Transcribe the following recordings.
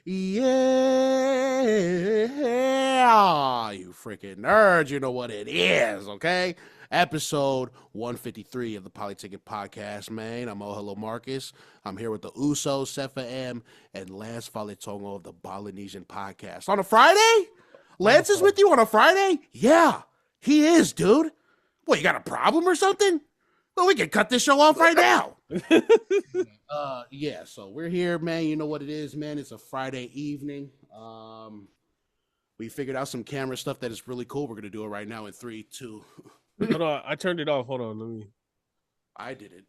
Yeah, you freaking nerd. You know what it is, okay? Episode 153 of the Polytickin Podcast, man. I'm Oh Hello Marcus. I'm here with the Usos, Sefa M, and Lance Faletongo of the Polynesian Podcast. On a Friday? Lance is with you on a Friday? Yeah, he is, dude. What, you got a problem or something? Well, we can cut this show off right now. So we're here, man. You know what it is, man. It's a Friday evening. We figured out some camera stuff that is really cool. We're gonna do it right now in 3, 2. Hold on, I turned it off. Hold on, let me. I did it.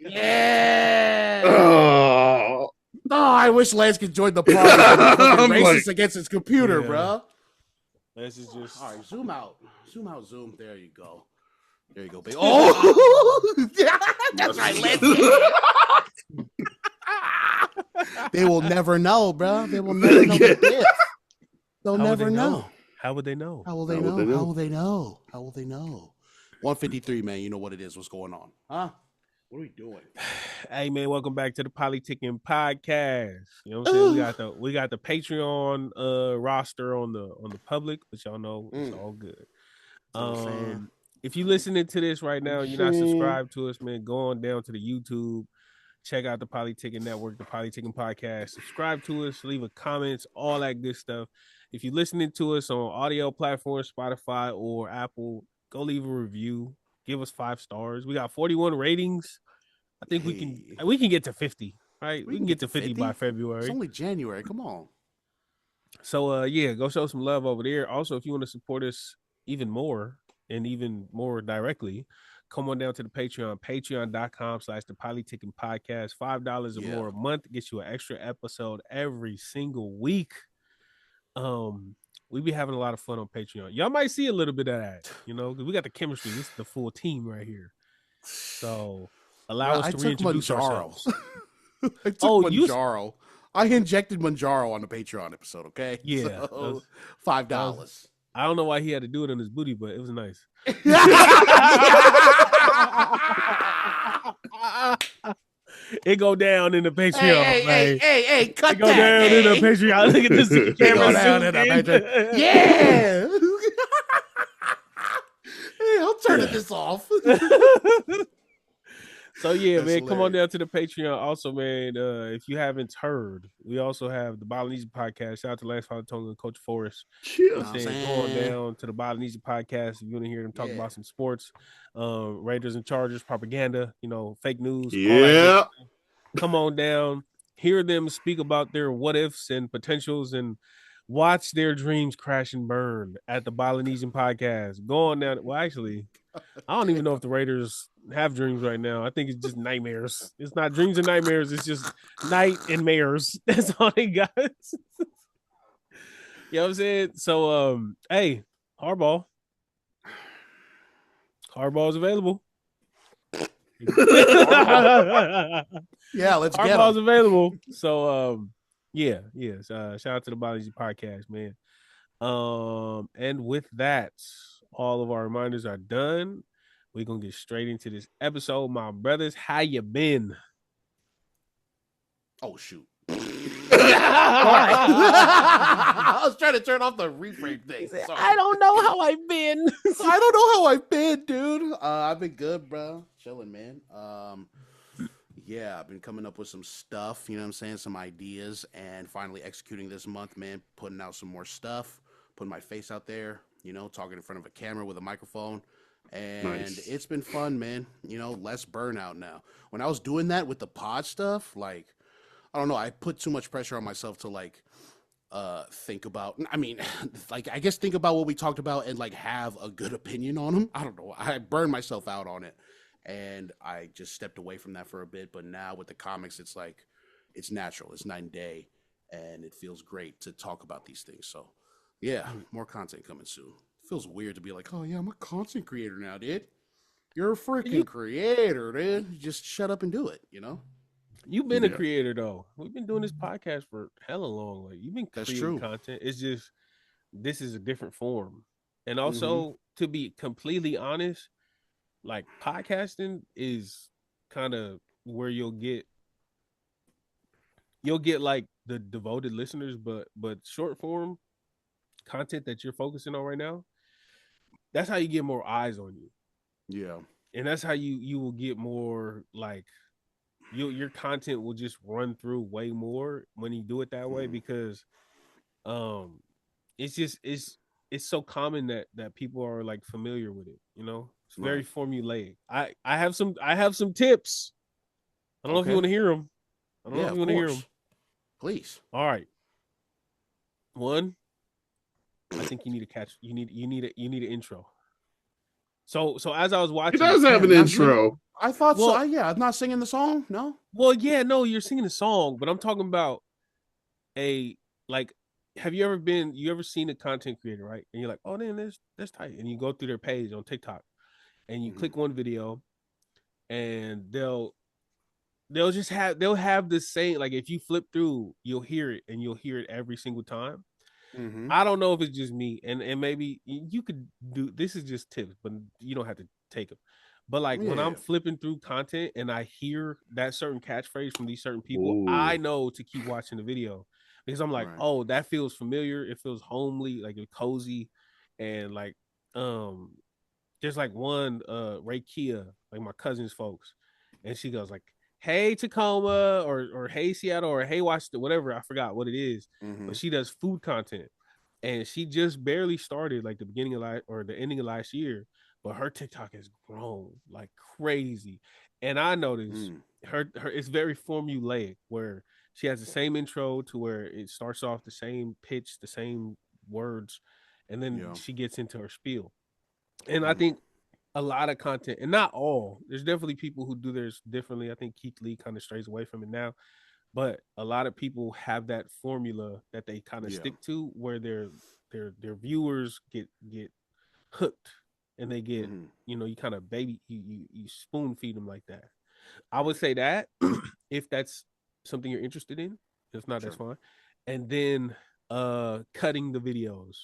Yeah. Oh, I wish Lance could join the party. Racist against his computer, bro. Lance is just. All right, zoom out. Zoom. There you go. There you go, baby. Oh, that's right, Lance. They will never know, bro. They will never know this. They'll never know. How would they know? How will they know? How will they know? How will they know? 153, man. You know what it is. What's going on? Huh? What are we doing? Hey, man, welcome back to the Polytickin Podcast. You know what I'm saying? We got the Patreon roster on the public, but y'all know it's all good. If you're listening to this right now, you're not subscribed to us, man, go on down to the YouTube, check out the Polytickin Network, the Polytickin Podcast, subscribe to us, leave a comments, all that good stuff. If you're listening to us on audio platforms, Spotify or Apple, go leave a review, give us 5 stars. We got 41 ratings. I think we can get to 50, right? We can get to 50 by February. It's only January. Come on. So go show some love over there. Also, if you want to support us even more directly, come on down to the Patreon, patreon.com/the Polytickin Podcast. $5 or more a month gets you an extra episode every single week. We be having a lot of fun on Patreon. Y'all might see a little bit of that, because we got the chemistry. This is the full team right here. So allow us to reintroduce ourselves. I took Manjaro. I injected Manjaro on the Patreon episode, okay? Yeah. So, $5. I don't know why he had to do it on his booty, but it was nice. It go down in the Patreon. Hey, cut it go down in the Patreon. Look at this camera down in the Patreon. Yeah. Hey, I'm turning this off. So man, hilarious. Come on down to the Patreon. Also, man, if you haven't heard, we also have the Polynesian Podcast. Shout out to Lance Faletongo and Coach Forrest. Go on down to the Polynesian Podcast if you want to hear them talk about some sports, Raiders and Chargers, propaganda, fake news. Yeah. Come on down, hear them speak about their what ifs and potentials, and watch their dreams crash and burn at the Polynesian Podcast. Go on down. Well, actually, I don't even know if the Raiders have dreams right now. I think it's just nightmares. It's not dreams and nightmares. It's just night and mares. That's all they got. You know what I'm saying? So, hey, Hardball's available. Yeah, let's get Hardball's available. So, shout out to the Polynesian Podcast, man. And with that, all of our reminders are done. We're gonna get straight into this episode. My brothers, how you been? Oh shoot. I was trying to turn off the reframe thing. Sorry. I don't know how I've been. I don't know how I've been, dude. I've been good, bro. Chilling, man. I've been coming up with some stuff, you know what I'm saying? Some ideas, and finally executing this month, man. Putting out some more stuff, putting my face out there, talking in front of a camera with a microphone. And It's been fun, man. Less burnout now. When I was doing that with the pod stuff, I don't know, I put too much pressure on myself to think about, think about what we talked about and have a good opinion on them. I don't know. I burned myself out on it and I just stepped away from that for a bit. But now with the comics, it's it's natural. It's night and day and it feels great to talk about these things. So more content coming soon. Feels weird to be like, oh yeah, I'm a content creator now, dude. You're a freaking creator, dude. Just shut up and do it, You've been a creator though. We've been doing this podcast for hella long. You've been creating content. It's just this is a different form. And also to be completely honest, podcasting is kind of where you'll get like the devoted listeners, but short form content that you're focusing on right now, that's how you get more eyes on you. Yeah. And that's how you will get more, like, your content will just run through way more when you do it that way, because it's just it's so common that people are like familiar with it, you know. It's very formulaic. I have some tips. I don't know if you want to hear them. I don't know Yeah, if of you want to hear course. them. Please. All right. One, I think you need an intro. So as I was He watching, does have an intro. I thought Well, so. Yeah, I'm not singing the song. No. well, yeah, no, you're singing a song, but I'm talking about a, like, have you ever seen a content creator, right? And you're like, oh, then that's tight, and you go through their page on TikTok, and you click one video, and they'll have the same, like, if you flip through, you'll hear it, and you'll hear it every single time. I don't know if it's just me, and maybe you could do this, is just tips, but you don't have to take them. But like when I'm flipping through content and I hear that certain catchphrase from these certain people, I know to keep watching the video, because I'm like, oh, that feels familiar. It feels homely, like it's cozy, and like there's like one Ray Kia, like my cousin's folks, and she goes like, hey Tacoma, or hey Seattle, or hey Washington, whatever, I forgot what it is, but she does food content, and she just barely started like the beginning of the ending of last year, but her TikTok has grown like crazy. And I noticed her it's very formulaic, where she has the same intro to where it starts off the same pitch, the same words, and then she gets into her spiel. And I think a lot of content, and not all, there's definitely people who do theirs differently. I think Keith Lee kind of strays away from it now, but a lot of people have that formula that they kind of stick to, where their viewers get hooked, and they get, you know, you kind of you spoon feed them like that. I would say that if that's something you're interested in. If not, that's fine. And then cutting the videos.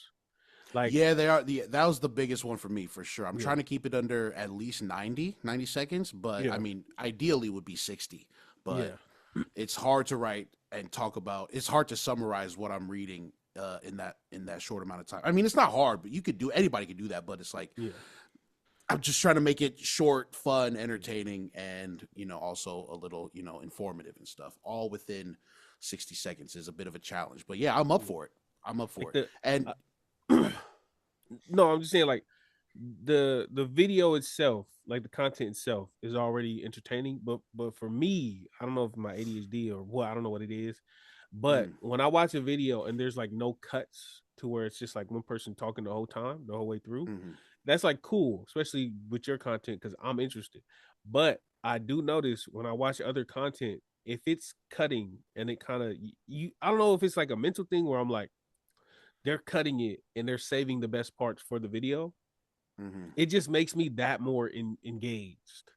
Like, yeah, they are. That was the biggest one for me, for sure. I'm trying to keep it under at least 90 seconds, but I mean, ideally would be 60. But it's hard to write and talk about. It's hard to summarize what I'm reading in that short amount of time. I mean, it's not hard, but anybody could do that. But it's like, I'm just trying to make it short, fun, entertaining, and, you know, also a little, you know, informative and stuff. All within 60 seconds is a bit of a challenge, but yeah, I'm up for it. And no, I'm just saying, like, the video itself, like the content itself, is already entertaining. But for me, I don't know if my ADHD or what, I don't know what it is. But when I watch a video and there's like no cuts to where it's just like one person talking the whole time, the whole way through, that's like cool, especially with your content, because I'm interested. But I do notice when I watch other content, if it's cutting and it kind of, I don't know if it's like a mental thing where I'm like, they're cutting it and they're saving the best parts for the video. It just makes me that more engaged.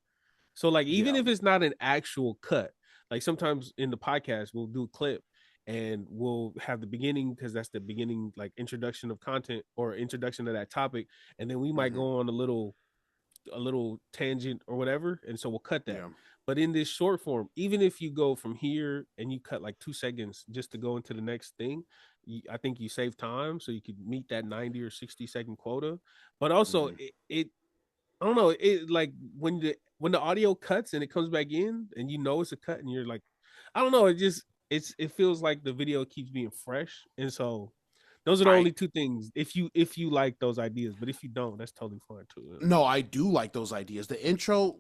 So like, even if it's not an actual cut, like sometimes in the podcast we'll do a clip and we'll have the beginning, because that's the beginning, like introduction of content or introduction to that topic, and then we might go on a little tangent or whatever, and so we'll cut that. But in this short form, even if you go from here and you cut like 2 seconds just to go into the next thing, I think you save time, so you could meet that 90 or 60 second quota. But also it I don't know, it, like, when the audio cuts and it comes back in and you know it's a cut, and you're like, I don't know, it feels like the video keeps being fresh. And so those are the only two things, if you like those ideas. But if you don't, that's totally fine too. No, I do like those ideas. The intro,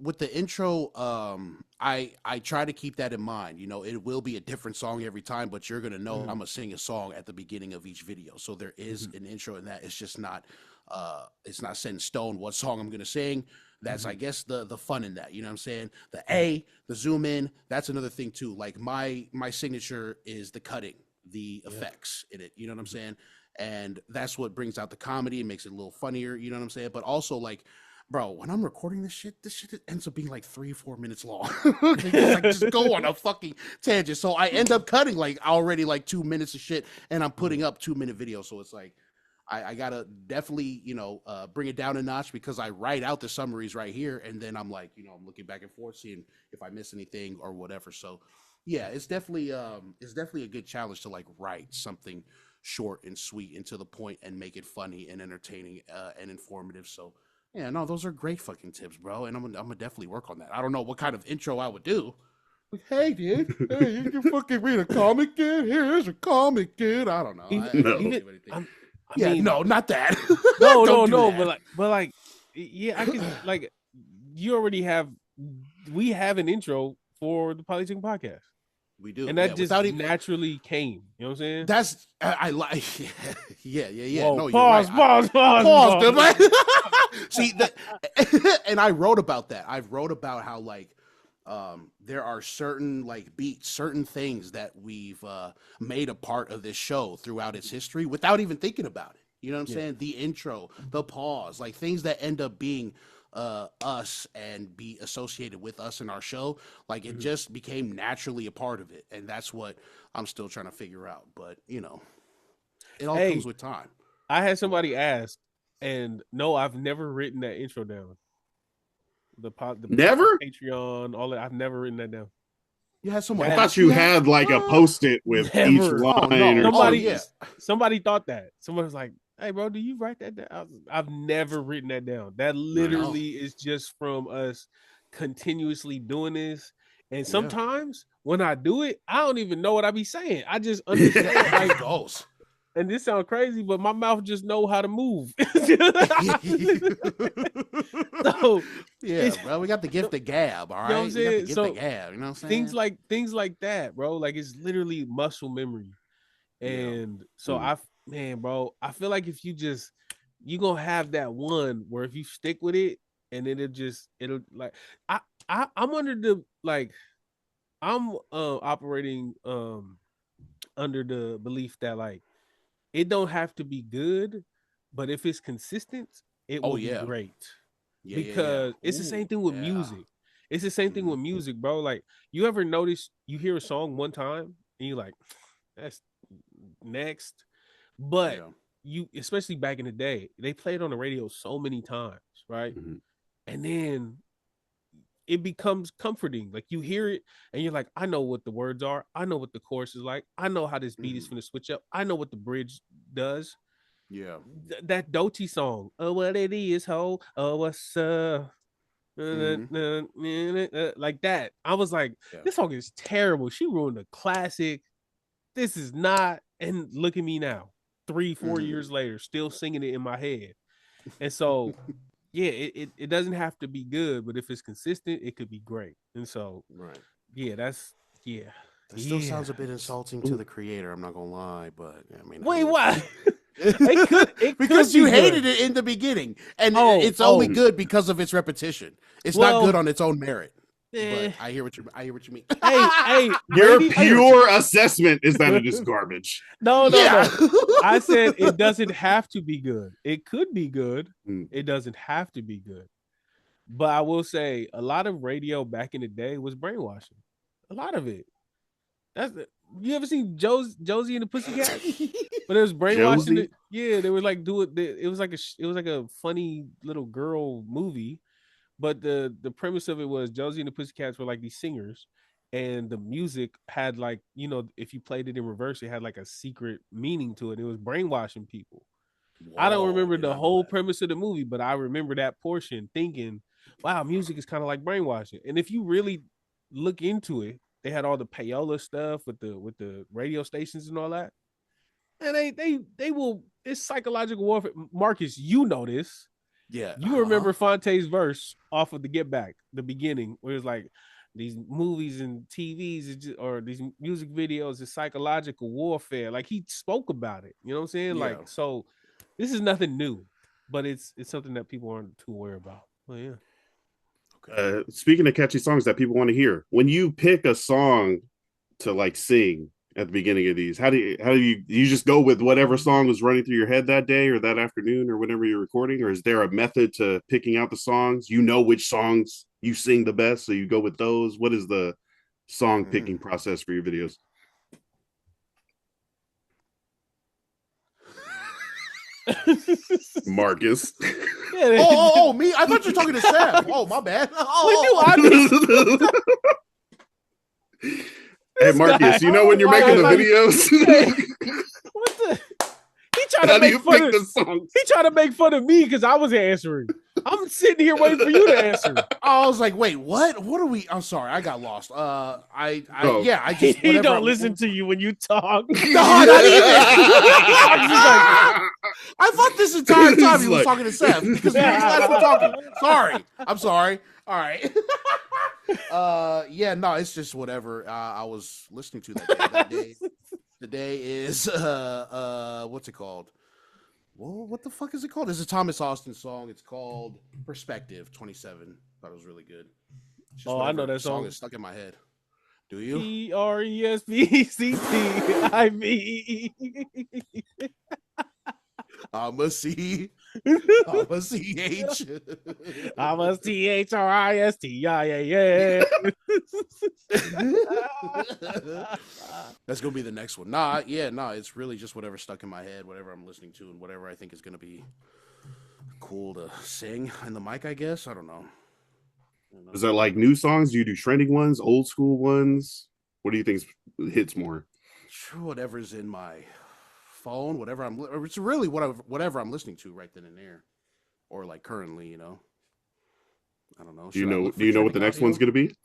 I try to keep that in mind. You know, it will be a different song every time, but you're gonna know I'm gonna sing a song at the beginning of each video. So there is an intro in that. It's just not set in stone what song I'm gonna sing. That's I guess the fun in that. You know what I'm saying? The zoom in, that's another thing too. Like my signature is the cutting, the effects in it. You know what I'm saying? And that's what brings out the comedy and makes it a little funnier. You know what I'm saying? But also, like, bro, when I'm recording this shit ends up being like 3-4 minutes long. just go on a fucking tangent. So I end up cutting like already like 2 minutes of shit, and I'm putting up 2-minute videos. So it's like, I gotta definitely, bring it down a notch because I write out the summaries right here, and then I'm like, I'm looking back and forth, seeing if I miss anything or whatever. So, yeah, it's definitely a good challenge to like write something short and sweet and to the point and make it funny and entertaining and informative. So, yeah, no, those are great fucking tips, bro, and I'm gonna definitely work on that. I don't know what kind of intro I would do. Like, hey, dude, hey, you can fucking read a comic, dude. Here's a comic, dude. I don't know. I can't think of anything. No, not that. No. That. But like, yeah, I can like. You already have. We have an intro for the Polytickin Podcast. We do, and that just naturally came. You know what I'm saying? That's I like. Yeah. Whoa, no, pause. See that, and I wrote about that. I've wrote about how like. There are certain like beats, certain things that we've made a part of this show throughout its history without even thinking about it. You know what I'm saying? The intro, the pause, like things that end up being us and be associated with us in our show. Like it just became naturally a part of it. And that's what I'm still trying to figure out. But, it all comes with time. I had somebody ask, and no, I've never written that intro down. The never Patreon, all that. I've never written that down. You had someone. I thought you had like a post-it with each line. Somebody thought that. Someone was like, "Hey, bro, do you write that down?" I've never written that down. That literally is just from us continuously doing this. And sometimes when I do it, I don't even know what I be saying. I just understand like goes. And this sounds crazy, but my mouth just know how to move. So bro, we got the gift of gab, all right? You know what I'm saying? We got the gift of gab, you know what I'm saying? Things like that, bro. Like it's literally muscle memory. And so I feel like if you gonna have that one where if you stick with it and then it'll like I'm under the like I'm operating under the belief that like it don't have to be good, but if it's consistent, it will be great. Because it's the same thing with music. It's the same thing with music, bro. Like you ever notice you hear a song one time and you're like, that's next. But you, especially back in the day, they played on the radio so many times, right? And then it becomes comforting. Like you hear it and you're like, I know what the words are. I know what the chorus is like. I know how this beat is gonna switch up. I know what the bridge does. Yeah. That Doty song. Oh, what it is, ho. Oh, what's up? Like that. I was like, this song is terrible. She ruined a classic. This is not. And look at me now, 3-4 years later, still singing it in my head. And so it doesn't have to be good, but if it's consistent, it could be great. And so that still sounds a bit insulting to the creator, I'm not gonna lie, but I mean, wait, why? Because you hated it in the beginning, and it's only good because of its repetition. It's not good on its own merit. But I hear what you mean. Hey, your pure assessment is that it is garbage. No. I said it doesn't have to be good. It could be good. It doesn't have to be good. But I will say a lot of radio back in the day was brainwashing. A lot of it. You ever seen Josie and the Pussycats? But it was brainwashing. They were like it was like a funny little girl movie. But the premise of it was Josie and the Pussycats were like these singers, and the music had like, if you played it in reverse, it had like a secret meaning to it. It was brainwashing people. Whoa, I don't remember the whole premise of the movie, but I remember that portion thinking, wow, music is kind of like brainwashing. And if you really look into it, they had all the payola stuff with the radio stations and all that. And they will, it's psychological warfare. Marcus, you know this. Yeah. You remember Fonte's verse off of the Get Back, the beginning, where it's like these movies and TVs or these music videos is psychological warfare. Like he spoke about it. You know what I'm saying? Yeah. Like, so this is nothing new, but it's something that people aren't too aware about. Well, yeah. Okay. Speaking of catchy songs that people want to hear, when you pick a song to like sing at the beginning of these, how do you just go with whatever song was running through your head that day or that afternoon or whenever you're recording, or is there a method to picking out the songs? You know which songs you sing the best, so you go with those. What is the song picking process for your videos? Marcus. Oh, me? I thought you were talking to Sam. Oh, my bad. Hey, Marcus, you know when you're making the videos? What the? He tried to make fun of the songs. He tried to make fun of me because I wasn't answering. I'm sitting here waiting for you to answer. I was like, wait, what? What are we? I'm sorry, I got lost. I just he don't listen to you when you talk. No, not even. I thought this entire time he was talking to Seth because you guys were talking. Sorry, I'm sorry. All right. No, it's just whatever I was listening to that day. The day is what's it called? Well, what the fuck is it called? It's a Thomas Austin song. It's called Perspective 27. Thought it was really good. I know that song is stuck in my head. Do you? PRESPCTIV. I'm a C. I'm a CH. I'm a THRISTIA. That's gonna be the next one. It's really just whatever stuck in my head, whatever I'm listening to, and whatever I think is gonna be cool to sing in the mic, I guess. I don't know. Is that like new songs? Do you do trending ones, old school ones? What do you think hits more? Whatever's in my phone, whatever it's really whatever I'm listening to right then and there, or like currently, I don't know. Do you know what the next one's gonna be?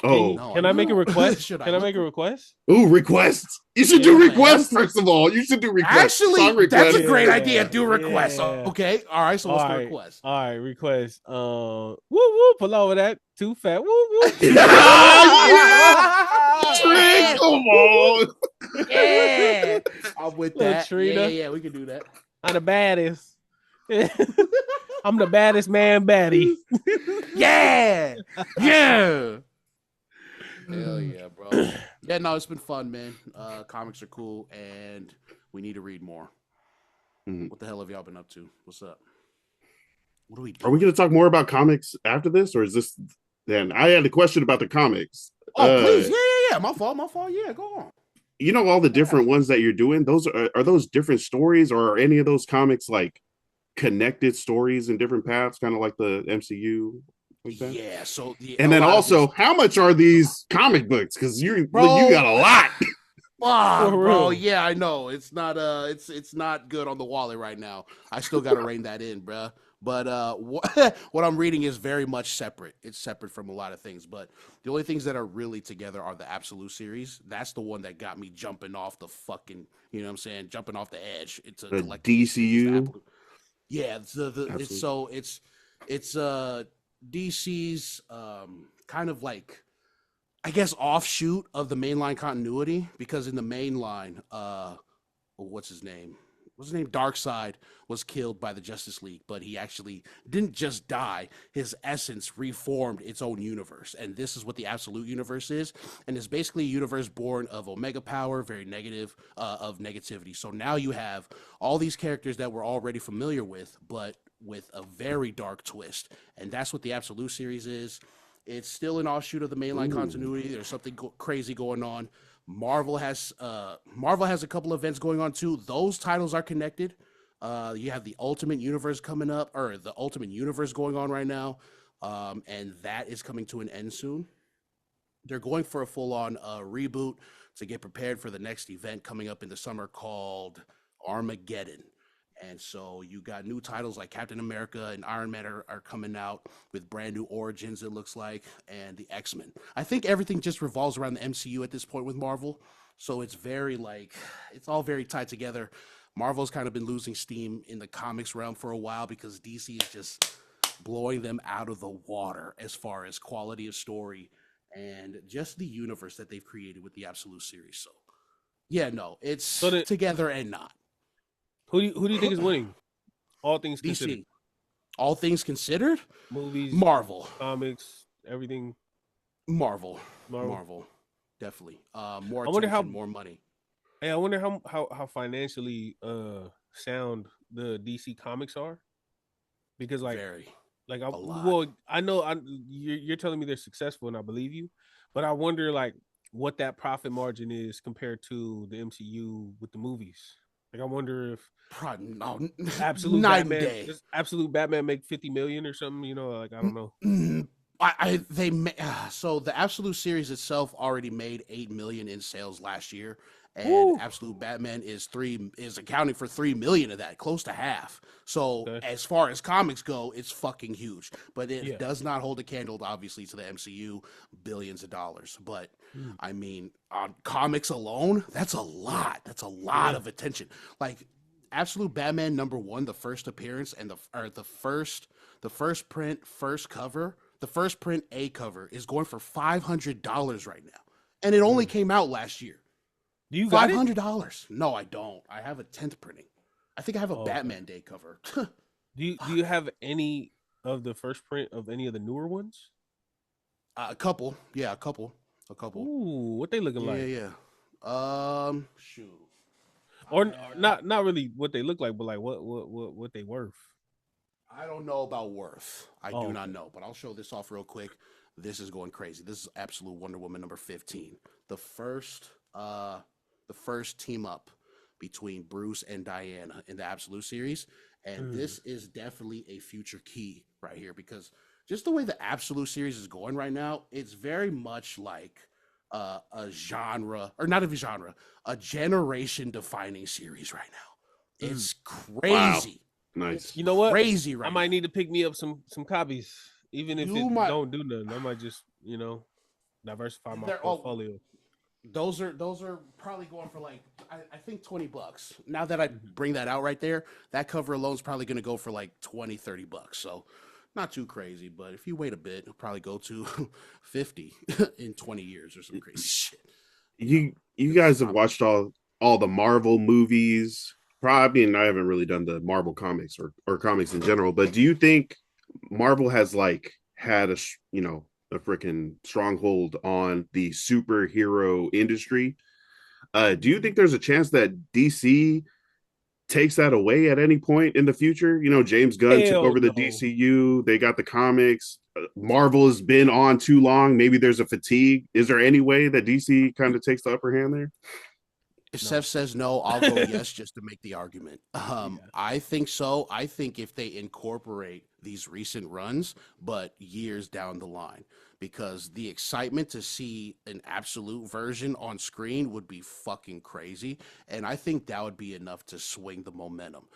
Oh, can I make a request? Can I make a request? Ooh, requests. You should do requests first of all. You should do requests. Actually, that's a great idea. Do requests. Yeah. Okay. All right. So what's the request? All right. Request. Woo woo. Pull over that. Too fat. Woo woo. Trick, come on. Yeah. I'm with that. Trina. Yeah. We can do that. I'm the baddest. I'm the baddest man, baddie. Yeah. Hell yeah, bro. Yeah, no, it's been fun, man. Comics are cool, and we need to read more. What the hell have y'all been up to? What's up? What are we doing? Are we going to talk more about comics after this, or is this? Then I had a question about the comics. Oh, please, yeah. My fault. Yeah, go on. You know all the different ones that you're doing. Those are those different stories, or are any of those comics like connected stories in different paths, kind of like the MCU? Like that? Yeah. So, and then also, how much are these comic books? Because you got a lot. Bro, yeah, I know. It's not it's not good on the wallet right now. I still got to rein that in, bro. But what I'm reading is very much separate. It's separate from a lot of things. But the only things that are really together are the Absolute series. That's the one that got me jumping off the fucking, jumping off the edge. It's a DCU. Yeah, it's DC's kind of like, I guess, offshoot of the mainline continuity, because in the mainline, what's his name? Darkseid was killed by the Justice League, but he actually didn't just die. His essence reformed its own universe, and this is what the Absolute universe is, and it's basically a universe born of Omega power, very negative, of negativity. So now you have all these characters that we're already familiar with, but with a very dark twist, and that's what the Absolute series is. It's still an offshoot of the mainline continuity. There's something crazy going on. Marvel has a couple events going on too. Those titles are connected. You have the Ultimate Universe coming up, or the Ultimate Universe going on right now, and that is coming to an end soon. They're going for a full-on reboot to get prepared for the next event coming up in the summer called Armageddon. And so you got new titles like Captain America and Iron Man are coming out with brand new origins, it looks like, and the X-Men. I think everything just revolves around the MCU at this point with Marvel. So it's it's all very tied together. Marvel's kind of been losing steam in the comics realm for a while because DC is just blowing them out of the water as far as quality of story and just the universe that they've created with the Absolute series. So yeah, no, it's together and not. Who do you think is winning? All things DC. considered. All things considered? Movies, Marvel, comics, everything. Marvel. Definitely. More attention, more money. Hey, I wonder how financially sound the DC comics are, because I know you're telling me they're successful, and I believe you, but I wonder what that profit margin is compared to the MCU with the movies. Like, I wonder if Probably no, Absolute night and Batman, day. does Absolute Batman make 50 million or something? You know, like I don't know. So the Absolute series itself already made 8 million in sales last year, and Woo! Absolute Batman is accounting for 3 million of that, close to half. So Okay. as far as comics go, it's fucking huge, but it Yeah. does not hold a candle, obviously, to the MCU billions of dollars. But Mm. I mean, on comics alone, that's a lot. That's a lot Yeah. of attention. Like Absolute Batman #1, the first appearance and the first print, first cover, the first print A cover is going for $500 right now, and it only Mm. came out last year. Do you got it? $500? No, I don't. I have a 10th printing. I think I have a Oh, okay. Batman Day cover. Do you have any of the first print of any of the newer ones? A couple, yeah, a couple. Ooh, what they looking Yeah, like? yeah, yeah. Shoot. Or I not really what they look like, but like what they worth. I don't know about worth. I Oh, do not okay. know, but I'll show this off real quick. This is going crazy. This is Absolute Wonder Woman #15. The first the first team up between Bruce and Diana in the Absolute series. And Mm. this is definitely a future key right here because just the way the Absolute series is going right now, it's very much like a genre, or not a genre, a generation defining series right now. Mm. It's Wow. crazy. Nice. It's You know what? crazy I right might now. need to pick me up some copies, even if You it might don't do nothing. I might just diversify my they're portfolio. those are probably going for like I think $20. Now that I Mhm. bring that out right there, that cover alone is probably going to go for like 20-30 bucks. So not too crazy, but if you wait a bit, it'll probably go to 50 in 20 years or some crazy shit. You know, You because guys have watched all the Marvel movies. Probably, and I haven't really done the Marvel comics or comics in general, but do you think Marvel has like had a freaking stronghold on the superhero industry? Do you think there's a chance that DC takes that away at any point in the future? You know, James Gunn took Hell over the no. DCU. They got the comics. Marvel has been on too long. Maybe there's a fatigue. Is there any way that DC kind of takes the upper hand there? if No. Seth says no, I'll go yes just to make the argument. Yeah. I think so. I think if they incorporate these recent runs, but years down the line, because the excitement to see an absolute version on screen would be fucking crazy, and I think that would be enough to swing the momentum.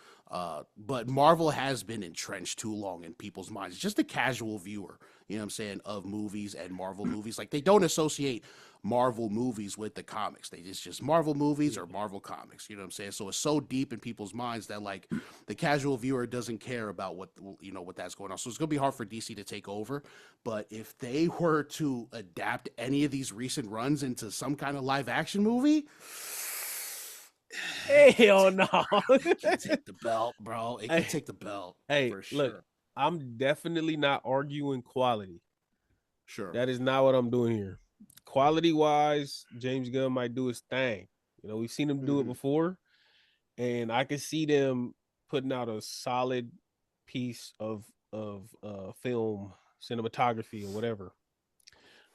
But Marvel has been entrenched too long in people's minds. Just a casual viewer, you know what I'm saying, of movies and Marvel movies. Like they don't associate Marvel movies with the comics. They just Marvel movies or Yeah. Marvel comics. You know what I'm saying? So it's so deep in people's minds that like the casual viewer doesn't care about what that's going on. So it's gonna be hard for DC to take over. But if they were to adapt any of these recent runs into some kind of live action movie, Hell no. it can take the belt, bro. It can Hey, take the belt hey, for look, sure. I'm definitely not arguing quality. Sure. That is not what I'm doing here. Quality wise, James Gunn might do his thing. We've seen him do it Mm-hmm. before, and I can see them putting out a solid piece of film cinematography or whatever.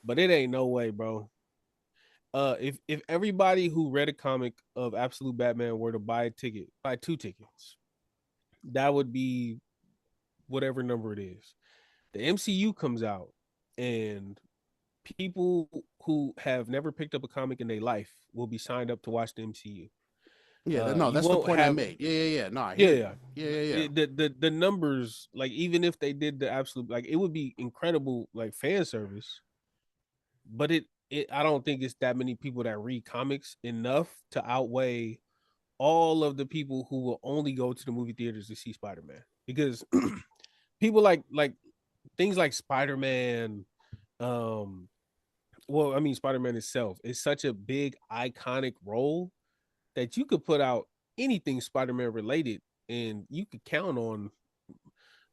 But it ain't no way, bro. If everybody who read a comic of Absolute Batman were to buy 2 tickets, that would be whatever number it is. The MCU comes out, and people who have never picked up a comic in their life will be signed up to watch the MCU. Yeah, no, You that's the won't point I have made. Yeah. No, I hear you. yeah. Yeah. The numbers, like even if they did the absolute, like it would be incredible, like fan service, but it I don't think it's that many people that read comics enough to outweigh all of the people who will only go to the movie theaters to see Spider-Man. Because people like things like Spider-Man, um well, I mean Spider-Man itself is such a big iconic role that you could put out anything Spider-Man related and you could count on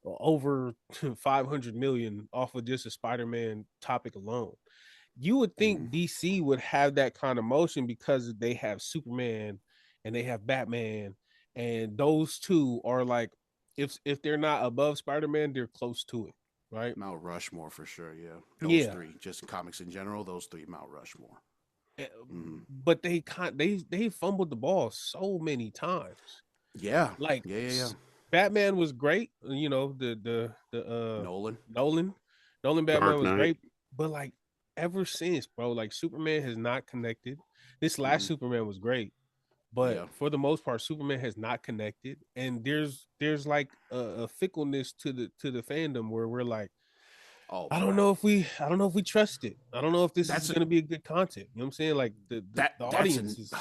over 500 million off of just a Spider-Man topic alone. You would Mm-hmm. think DC would have that kind of motion because they have Superman and they have Batman, and those two are like, if they're not above Spider-Man, they're close to it, right? Mount Rushmore for sure. Yeah, those Yeah. three, just in comics in general, those three Mount Rushmore. but they fumbled the ball so many times. Yeah. Like Yeah. Batman was great, you know, the Nolan Batman Dark was Knight. great, but like ever since, bro, like Superman has not connected. This last Superman was great, but for the most part, Superman has not connected, and there's like a fickleness to the fandom where we're like, I don't know if we trust it. I don't know if this is going to be a good content. You know what I'm saying? Like the audience is.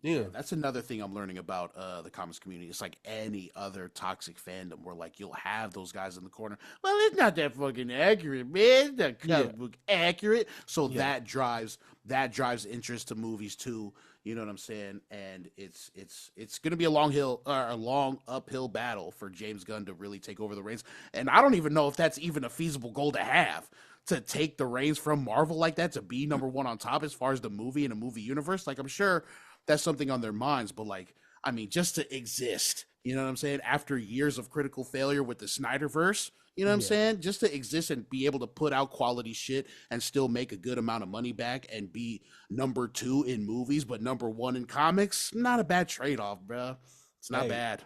Yeah, that's another thing I'm learning about the comics community. It's like any other toxic fandom where like you'll have those guys in the corner. Well, it's not that fucking accurate, man. It's not comic book accurate. So that drives interest to movies too. You know what I'm saying? And it's gonna be a long uphill battle for James Gunn to really take over the reins. And I don't even know if that's even a feasible goal to have. To take the reins from Marvel like that, to be number one on top as far as the movie and a movie universe. Like, I'm sure that's something on their minds, but like, I mean, just to exist, you know what I'm saying? After years of critical failure with the Snyderverse, you know what I'm saying? Just to exist and be able to put out quality shit and still make a good amount of money back and be number 2 in movies, but number 1 in comics, not a bad trade-off, bro. It's not bad.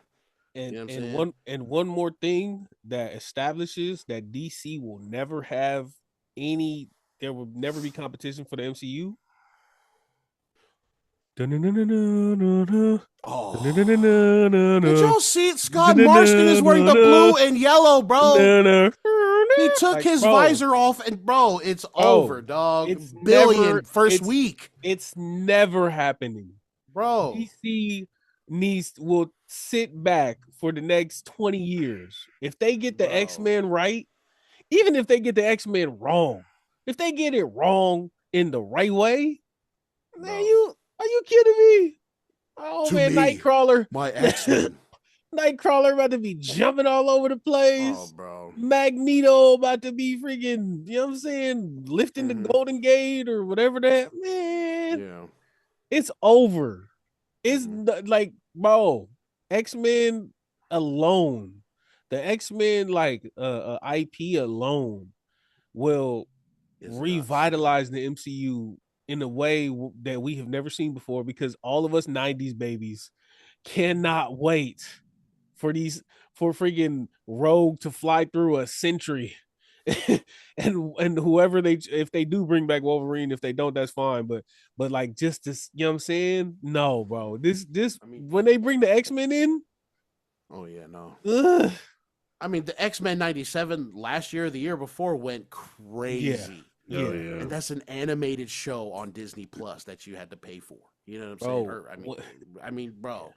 And you know one more thing that establishes that DC will never have there will never be competition for the MCU. Oh, did y'all see it? Scott Marston is wearing the blue and yellow, bro. He took his visor off, and bro, it's over, dog. It's first week. It's never happening, bro. DC will sit back for the next 20 years. If they get the X-Men right, even if they get the X-Men wrong, if they get it wrong in the right way, man, are you kidding me? Oh, man, Nightcrawler. My X-Men. Nightcrawler about to be jumping all over the place. Oh, bro. Magneto about to be freaking, you know what I'm saying, lifting the Golden Gate or whatever that. Man, it's over. It's like, bro, X-Men alone, the X-Men like IP alone will revitalize the MCU in a way that we have never seen before, because all of us 90s babies cannot wait for freaking Rogue to fly through a century. and whoever if they do bring back Wolverine, if they don't, that's fine, but like, just this, you know what I'm saying? No, bro, this when they bring the X-Men in, I mean, the X-Men 97 last year or the year before went crazy. And that's an animated show on Disney Plus that you had to pay for. You know what I'm saying? I mean, bro,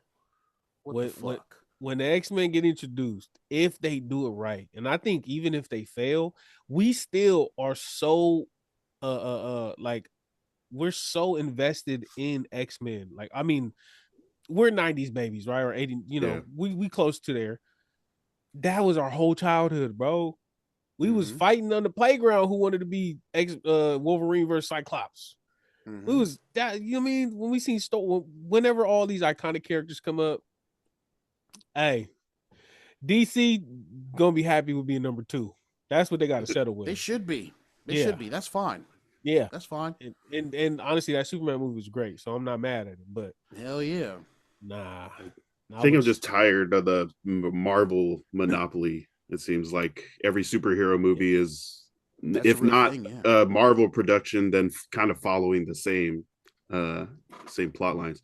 what the fuck? When the X-Men get introduced, if they do it right, and I think even if they fail, we still are so like, we're so invested in X-Men. Like, I mean, we're 90s babies, right? Or 80, you know, we close to there. That was our whole childhood, bro. We was fighting on the playground who wanted to be Wolverine versus Cyclops. We was that, you know what I mean? When we seen whenever all these iconic characters come up, hey, DC gonna be happy with being number 2. That's what they got to settle with. They should be. They should be. That's fine. Yeah, that's fine. And honestly, that Superman movie was great, so I'm not mad at it. But hell yeah, nah. I think I'm just tired of the Marvel monopoly. It seems like every superhero movie is, if not a Marvel production, then kind of following the same plot lines.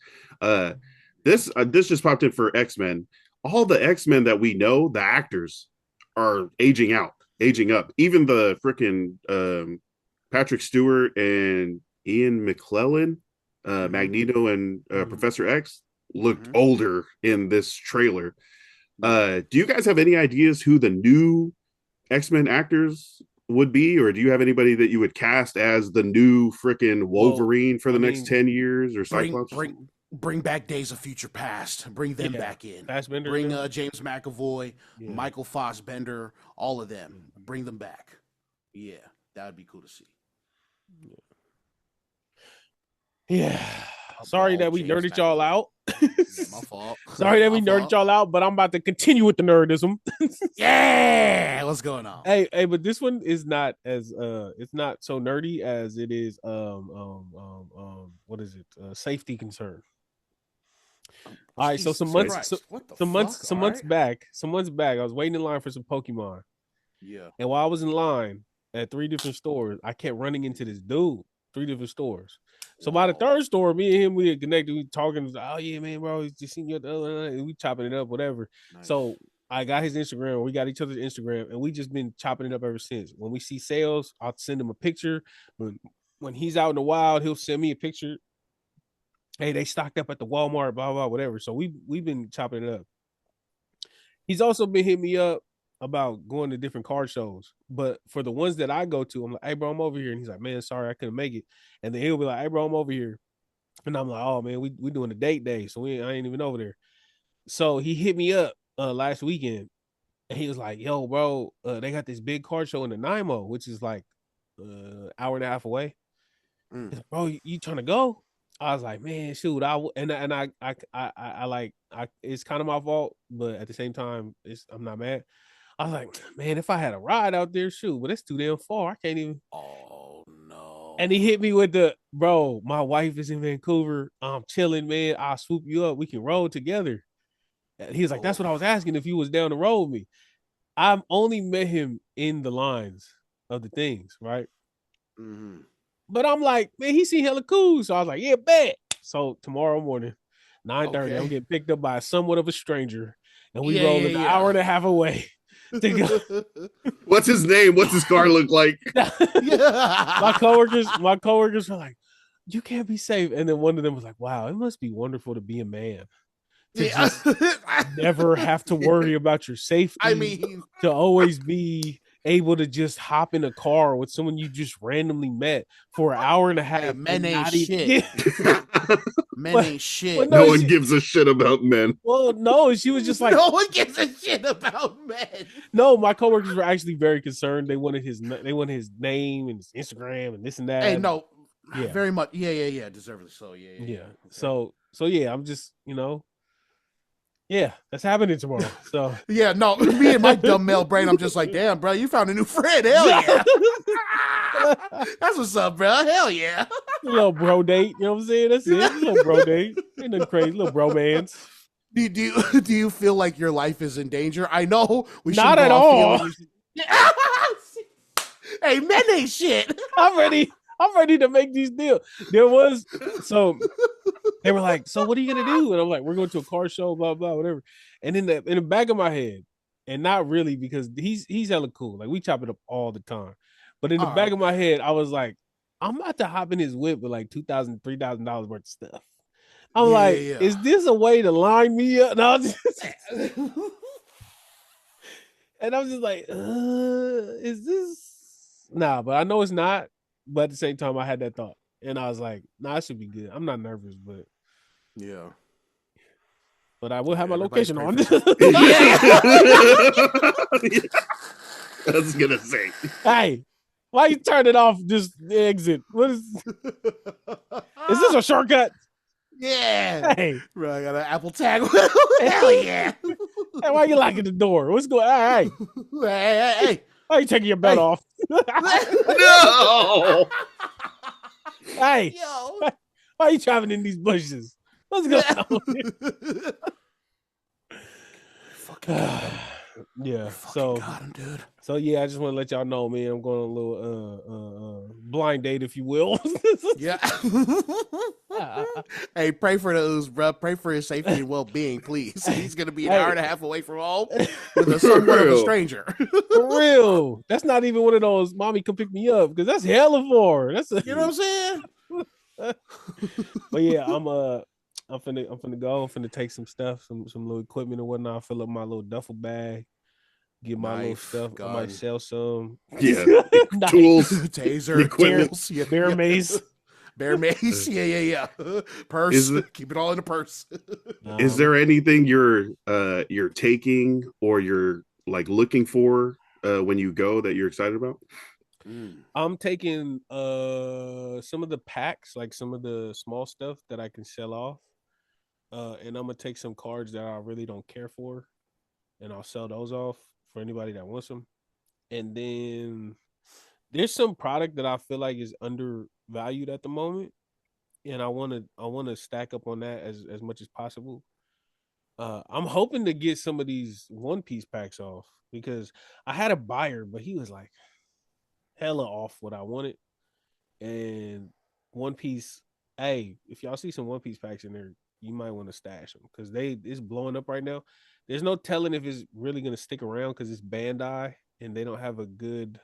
This just popped in for X-Men. All the X-Men that we know, the actors are aging up. Even the freaking Patrick Stewart and Ian McKellen, Magneto and Professor X looked older in this trailer. Do you guys have any ideas who the new X-Men actors would be, or do you have anybody that you would cast as the new freaking Wolverine for the next 10 years, or Cyclops? Bring back Days of Future Past. Bring them back in. Bring James McAvoy, Michael Fassbender, all of them. Bring them back. Yeah, that would be cool to see. Yeah. Sorry that we nerded y'all out. my fault. Sorry that we nerded y'all out, but I'm about to continue with the nerdism. Yeah, what's going on? Hey, but this one is not as it's not so nerdy as it is what is it? Safety concern. All right, so some months back, I was waiting in line for some Pokemon. Yeah. And while I was in line at 3 different stores, I kept running into this dude. 3 different stores. So by the third store, me and him, we had connected. We talking. Oh yeah, man, bro, he's just seen you. We chopping it up, whatever. Nice. So I got his Instagram. We got each other's Instagram, and we just been chopping it up ever since. When we see sales, I'll send him a picture. When he's out in the wild, he'll send me a picture. Hey, they stocked up at the Walmart, blah blah, whatever. So we've been chopping it up. He's also been hitting me up about going to different card shows, but for the ones that I go to, I'm like, hey bro, I'm over here, and he's like, man, sorry, I couldn't make it. And then he'll be like, hey bro, I'm over here, and I'm like, oh man, we doing a date day, so I ain't even over there. So he hit me up last weekend, and he was like, yo bro, they got this big card show in the Nanaimo, which is like hour and a half away. Like, bro, you trying to go? I was like, man, shoot, I it's kind of my fault, but at the same time, I'm not mad. I was like, man, if I had a ride out there, shoot, but it's too damn far. I can't even. Oh no. And he hit me with bro, my wife is in Vancouver. I'm chilling, man. I'll swoop you up. We can roll together. And he was like, that's what I was asking, if you was down the road with me. I've only met him in the lines of the things, right? Mm-hmm. But I'm like, man, he seemed hella cool. So I was like, yeah, bet. So tomorrow morning, 9:30, I'm getting picked up by somewhat of a stranger. And we rolling an hour and a half away. What's his name? What's his car look like? My coworkers were like, you can't be safe. And then one of them was like, wow, it must be wonderful to be a man. To just never have to worry about your safety. I mean, to always be able to just hop in a car with someone you just randomly met for an hour and a half. Hey, men ain't shit. Men ain't shit. No one gives a shit about men. Well, no, she was just like, no one gives a shit about men. No, my coworkers were actually very concerned. They wanted his name and his Instagram and this and that. Hey, no, very much. Yeah. Deservedly so. Yeah. Okay. So yeah, I'm just, yeah, that's happening tomorrow. So yeah, no, me and my dumb male brain, I'm just like, damn, bro, you found a new friend. Hell yeah. That's what's up, bro. Hell yeah. A little bro date, you know what I'm saying? That's it. A little bro date. Ain't nothing crazy, little bromance. Do you feel like your life is in danger? I know we should not at all. Hey, men ain't shit. I'm ready to make these deals. They were like, so what are you gonna do? And I'm like, we're going to a car show, blah blah, whatever. And in the back of my head, and not really because he's hella cool. Like we chop it up all the time. But in the back of my head, I was like, I'm about to hop in his whip with like $2,000, $3,000 worth of stuff. I'm is this a way to line me up? No, and I was just like, is this? Nah, but I know it's not. But at the same time, I had that thought. And I was like, nah, it should be good. I'm not nervous, but. Yeah. But I will have my location on. I was going to say. Hey, why you turn it off? Just exit. What is this a shortcut? Yeah. Hey. Bro, I got an Apple tag. Hell yeah. Hey, why you locking the door? What's going on? Hey. Why you taking your belt off? No. Hey. Yo. Why are you traveling in these bushes? What's going on? Yeah. So got him, dude. So yeah, I just want to let y'all know, man. I'm going on a little blind date, if you will. Yeah. Hey, pray for the ooze, bro. Pray for his safety and well-being, please. He's gonna be an hour and a half away from home with a somewhat of a stranger. For real. That's not even one of those mommy come pick me up, because that's hella far. You know what I'm saying? But yeah, I'm finna go. I'm finna take some stuff, some little equipment and whatnot. Fill up my little duffel bag. Get my little stuff. I might sell some. Yeah. Tools. Taser. Equipment. Bear mace. Bear mace. Yeah. Purse. Keep it all in the purse. Is there anything you're taking or you're like looking for when you go that you're excited about? I'm taking some of the packs, like some of the small stuff that I can sell off. and I'm gonna take some cards that I really don't care for, and I'll sell those off for anybody that wants them. And then there's some product that I feel like is undervalued at the moment, and I wanna stack up on that as much as possible. I'm hoping to get some of these One Piece packs off because I had a buyer, but he was like hella off what I wanted. And One Piece, hey, if y'all see some One Piece packs in there, you might want to stash them because it's blowing up right now. There's no telling if it's really gonna stick around because it's Bandai and they don't have a good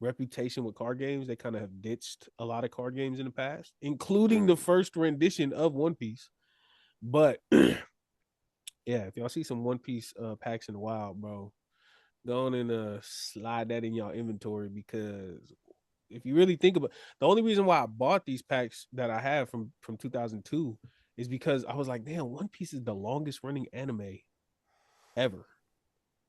reputation with card games. They kind of have ditched a lot of card games in the past, including the first rendition of One Piece. But yeah, if y'all see some One Piece packs in the wild, bro, go on and slide that in y'all inventory because if you really think about the only reason why I bought these packs that I have from 2002 is because I was like, damn, One Piece is the longest running anime ever.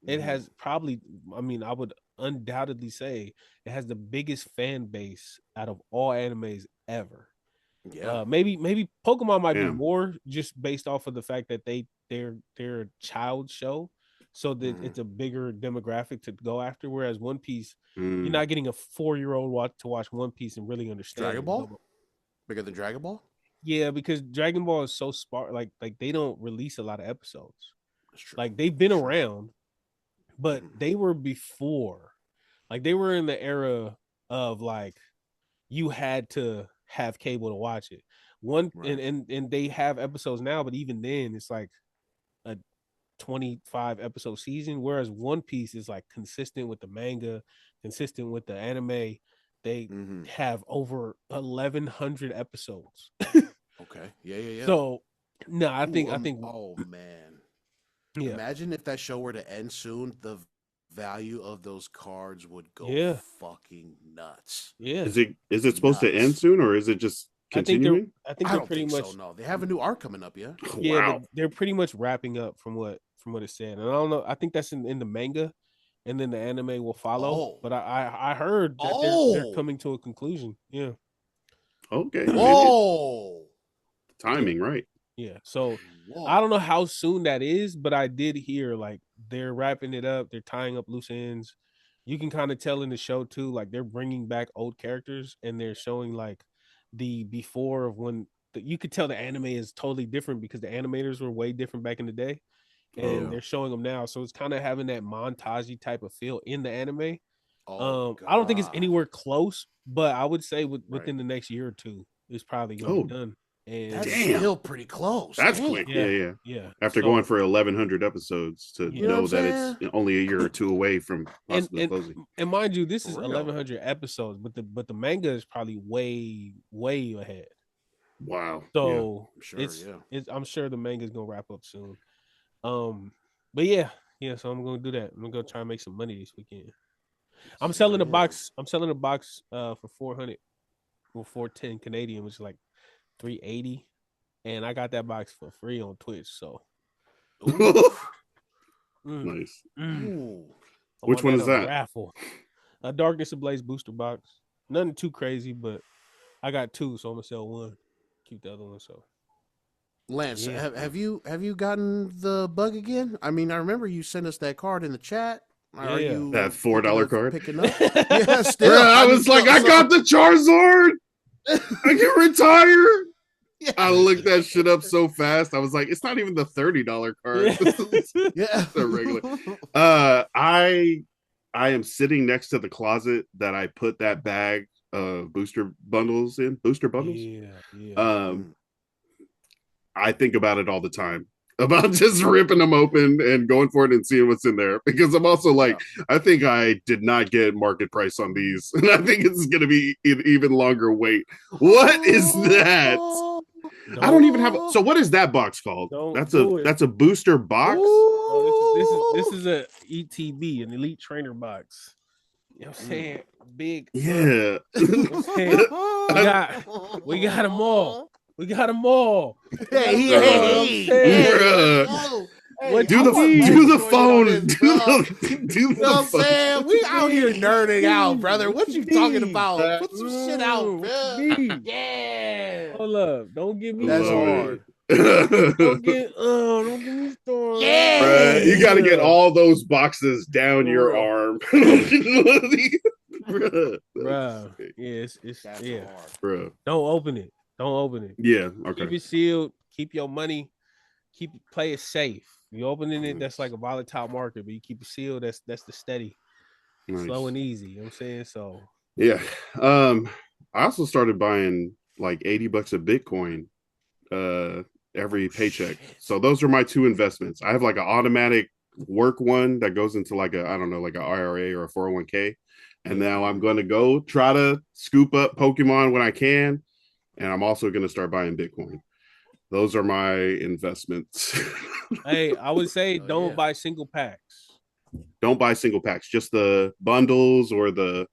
It has probably, I mean, I would undoubtedly say it has the biggest fan base out of all animes ever. Yeah, maybe Pokemon might be more just based off of the fact that they're a child show, so that it's a bigger demographic to go after. Whereas One Piece, you're not getting a 4-year-old to watch One Piece and really understand. Dragon Ball, bigger than Dragon Ball. Yeah, because Dragon Ball is so sparse. Like they don't release a lot of episodes. Like they've been around, but they were before. Like they were in the era of like you had to have cable to watch it. And they have episodes now, but even then it's like a 25 episode season, whereas One Piece is like consistent with the manga, consistent with the anime. They have over 1,100 episodes. Okay. Yeah. So no, I think oh man. Yeah. Imagine if that show were to end soon, the value of those cards would go fucking nuts. Yeah. Is it supposed to end soon or is it just continuing? I think they're pretty much so, no. They have a new arc coming up, yeah. Yeah, they're pretty much wrapping up from what it said. And I don't know, I think that's in the manga and then the anime will follow. But I heard that they're coming to a conclusion. Yeah. Okay. Whoa. Timing, right? Yeah. So I don't know how soon that is, but I did hear like they're wrapping it up. They're tying up loose ends. You can kind of tell in the show too, like they're bringing back old characters and they're showing like the before of when you could tell the anime is totally different because the animators were way different back in the day, and they're showing them now. So it's kind of having that montagey type of feel in the anime. I don't think it's anywhere close, but I would say within the next year or two, it's probably going to be done. And that's still pretty close. That's quick. Yeah. After going for 1,100 episodes to know that it's only a year or two away from possibly closing. And mind you, this is 1,100 episodes, but the manga is probably way ahead. Wow. So I'm sure the manga is gonna wrap up soon. But yeah. So I'm gonna do that. I'm gonna try and make some money this weekend. I'm selling a box. For 400 or 410 Canadian, which is like $380, and I got that box for free on Twitch. So nice. Which one is that? Raffle. A Darkness Ablaze booster box. Nothing too crazy, but I got 2, so I'm gonna sell 1. Keep the other one. So Lance, have you gotten the bug again? I mean, I remember you sent us that card in the chat. Are you that $4 card picking up? Yeah, still. I was like, I got the Charizard. I can retire. Yeah. I looked that shit up so fast. I was like, it's not even the $30 card. Yeah. The regular. I am sitting next to the closet that I put that bag of booster bundles in. Booster bundles? Yeah. I think about it all the time. About just ripping them open and going for it and seeing what's in there. Because I'm also like, I think I did not get market price on these. And I think it's going to be an even longer wait. What is that? I don't even have. So what is that box called? That's a booster box? This is a ETB, an Elite Trainer box. You know what I'm saying? Big. Yeah. You know we got them all. We got them all. Hey. Do the phone. Do the phone. Man, we out here nerding out, brother. What you talking about? Put some shit out, bro. Yeah. Hold up. Don't give me that's hard. Don't get me started. Yeah. Bruh, you got to get all those boxes down your arm. Bruh. Yeah, it's yeah. Hard. Bruh. Don't open it. Yeah, okay. Keep it sealed. Keep your money. Play it safe. You opening it, that's like a volatile market, but you keep it sealed. That's the steady, slow and easy. You know what I'm saying? So yeah. I also started buying like $80 of Bitcoin every paycheck. So those are my two investments. I have like an automatic work one that goes into like a, I don't know, like an IRA or a 401k. And now I'm going to go try to scoop up Pokemon when I can. And I'm also going to start buying Bitcoin. Those are my investments. Hey, I would say don't buy single packs. Don't buy single packs, just the bundles or the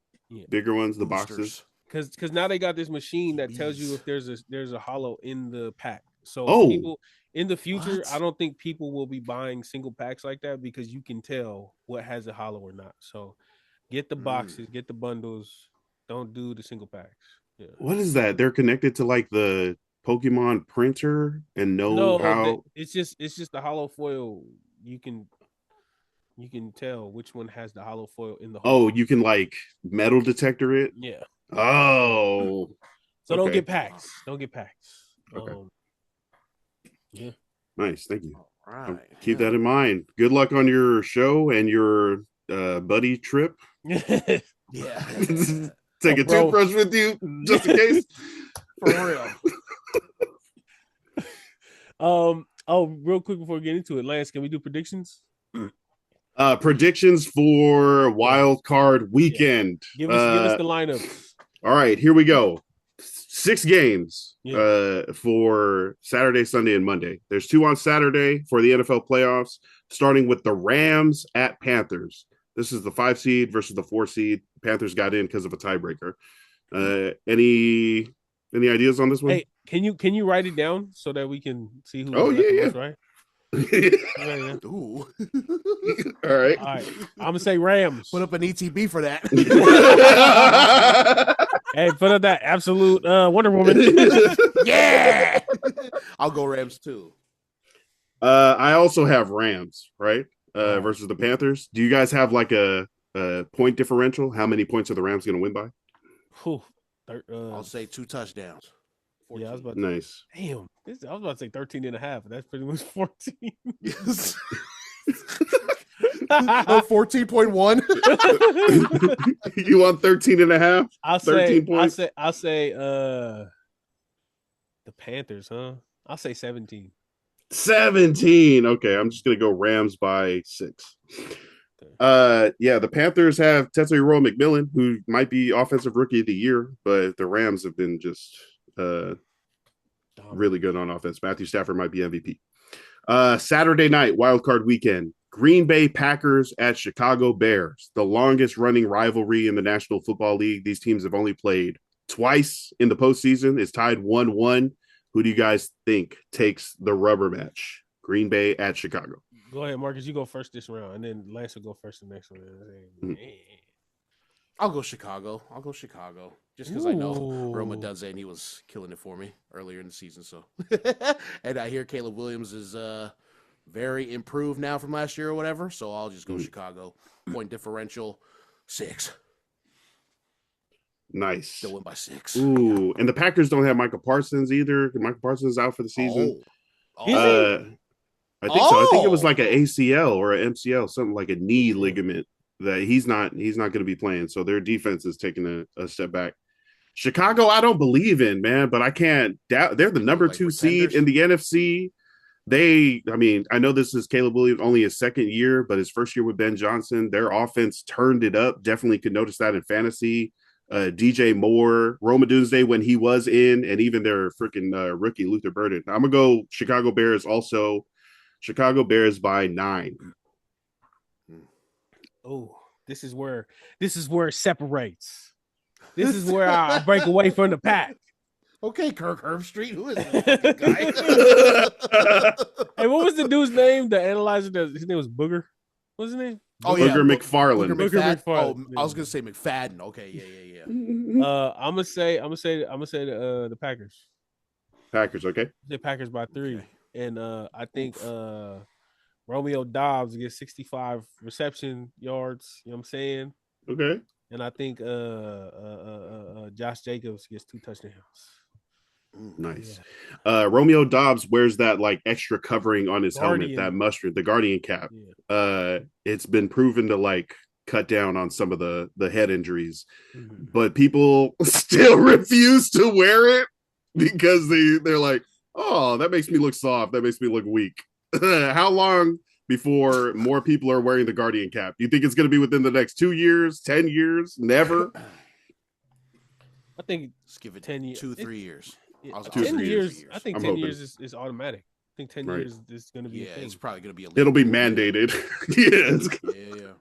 bigger ones, the boxes. Because now they got this machine that tells you if there's a hollow in the pack. So people in the future, I don't think people will be buying single packs like that because you can tell what has a hollow or not. So get the boxes, get the bundles. Don't do the single packs. Yeah. What is that? They're connected to like the Pokemon printer and how it's just the hollow foil. You can tell which one has the hollow foil in the hole. You can like metal detector it. Yeah. So don't get packs. Okay. Yeah. Nice. Thank you. All right. Keep that in mind. Good luck on your show and your buddy trip. Yeah. Take a toothbrush with you just in case. For real. Real quick before we get into it, Lance, can we do predictions? Predictions for wild card weekend. Yeah. Give us the lineups. All right, here we go. 6 games for Saturday, Sunday, and Monday. There's 2 on Saturday for the NFL playoffs, starting with the Rams at Panthers. This is the 5 seed versus the 4 seed. Panthers got in because of a tiebreaker. Any ideas on this one? Hey, can you write it down so that we can see who? Most, right? Ooh. All right. I'm gonna say Rams. Put up an ETB for that. Hey, put up that absolute Wonder Woman. Yeah. I'll go Rams too. I also have Rams, right? Versus the Panthers. Do you guys have like a point differential? How many points are the Rams going to win by? I'll say 2 touchdowns. 14. Yeah, I was about nice. Damn. I was about to say 13 and a half. That's pretty much 14. Yes. 14.1. You want 13 and a half? I'll say the Panthers, huh? I'll say 17. 17. Okay, I'm just gonna go Rams by 6. The Panthers have Tetsuya McMillan, who might be offensive rookie of the year, but the Rams have been just really good on offense. Matthew Stafford might be MVP. Saturday night, wild card weekend. Green Bay Packers at Chicago Bears, the longest running rivalry in the National Football League. These teams have only played twice in the postseason. It's tied 1-1. Who do you guys think takes the rubber match? Green Bay at Chicago. Go ahead, Marcus. You go first this round, and then Lance will go first the next one. I'll go Chicago. Just because I know Roma does it, and he was killing it for me earlier in the season. So, and I hear Caleb Williams is very improved now from last year or whatever. So I'll just go Chicago. Point differential 6. Nice. Still win by 6. Ooh, and the Packers don't have Michael Parsons either. Michael Parsons is out for the season. I think so. I think it was like an ACL or an MCL, something like a knee ligament that he's not going to be playing. So their defense is taking a step back. Chicago, I don't believe in, man, but I can't doubt they're the number 2 seed in the NFC. I know this is Caleb Williams only his second year, but his first year with Ben Johnson, their offense turned it up. Definitely could notice that in fantasy. DJ Moore, Roma Doomsday when he was in, and even their freaking rookie Luther Burden. I'm gonna go Chicago Bears. Also, Chicago Bears by 9. Oh, this is where it separates. This is where I break away from the pack. Okay, Kirk Herbstreit. Who is that guy? Hey, what was the dude's name? The analyzer. His name was Booger. What's his name? Booger McFarland. Booger McFarland. Oh, I was gonna say McFadden. Okay, yeah. I'm gonna say the Packers. Packers. Okay. The Packers by 3. Okay. And I think Romeo Dobbs gets 65 reception yards. You know what I'm saying? Okay. And I think Josh Jacobs gets 2 touchdowns. Nice. Yeah. Romeo Dobbs wears that like extra covering on his helmet, that mustard, the Guardian cap. Yeah. It's been proven to like cut down on some of the head injuries, but people still refuse to wear it because they're like, oh, that makes me look soft. That makes me look weak. How long before more people are wearing the Guardian cap? Do you think it's going to be within the next 2 years, 10 years, never? I think let's give it 10 years, 2-3 years. 10 years. I think 10 years is automatic. I think 10 years is going to be. Yeah, it's probably going to be. It'll be mandated. Yeah.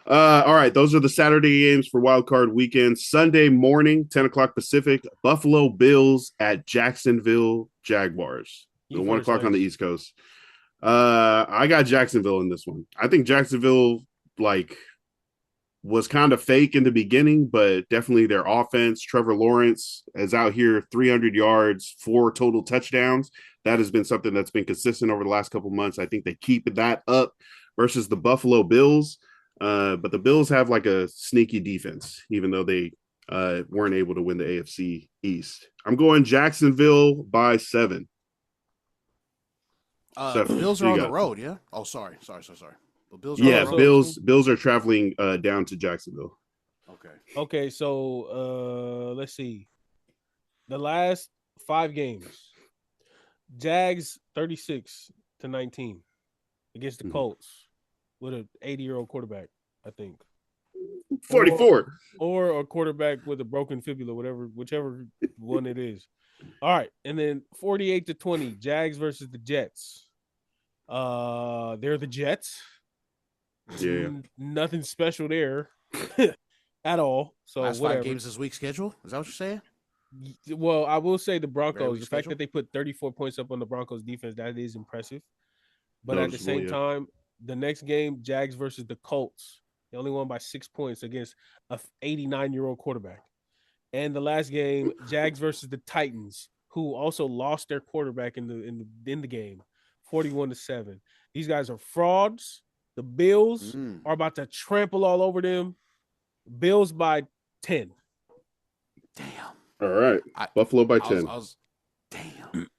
All right, those are the Saturday games for Wild Card Weekend. Sunday morning, 10 o'clock Pacific, Buffalo Bills at Jacksonville Jaguars. 1 o'clock on the East Coast. I got Jacksonville in this one. I think Jacksonville was kind of fake in the beginning, but definitely their offense. Trevor Lawrence is out here 300 yards, 4 total touchdowns. That has been something that's been consistent over the last couple months. I think they keep that up versus the Buffalo Bills. But the Bills have like a sneaky defense, even though they weren't able to win the AFC East. I'm going Jacksonville by 7. Bills are on the road, yeah? Oh, sorry. The Bills are Bills are traveling down to Jacksonville. Okay, so let's see. The last 5 games. Jags 36-19 against the Colts with an 80-year-old quarterback, I think. 44. Or a quarterback with a broken fibula, whichever one it is. All right, and then 48-20, Jags versus the Jets. They're the Jets. Yeah. Nothing special there at all. So last whatever. 5 games this week schedule? Is that what you're saying? Well, I will say the Broncos, the fact that they put 34 points up on the Broncos defense, that is impressive. But at the same time, the next game, Jags versus the Colts, they only won by 6 points against a 89-year-old quarterback. And the last game, Jags versus the Titans, who also lost their quarterback in the game, 41-7. These guys are frauds. The Bills are about to trample all over them. Bills by 10. Damn. All right. Buffalo by 10. Damn.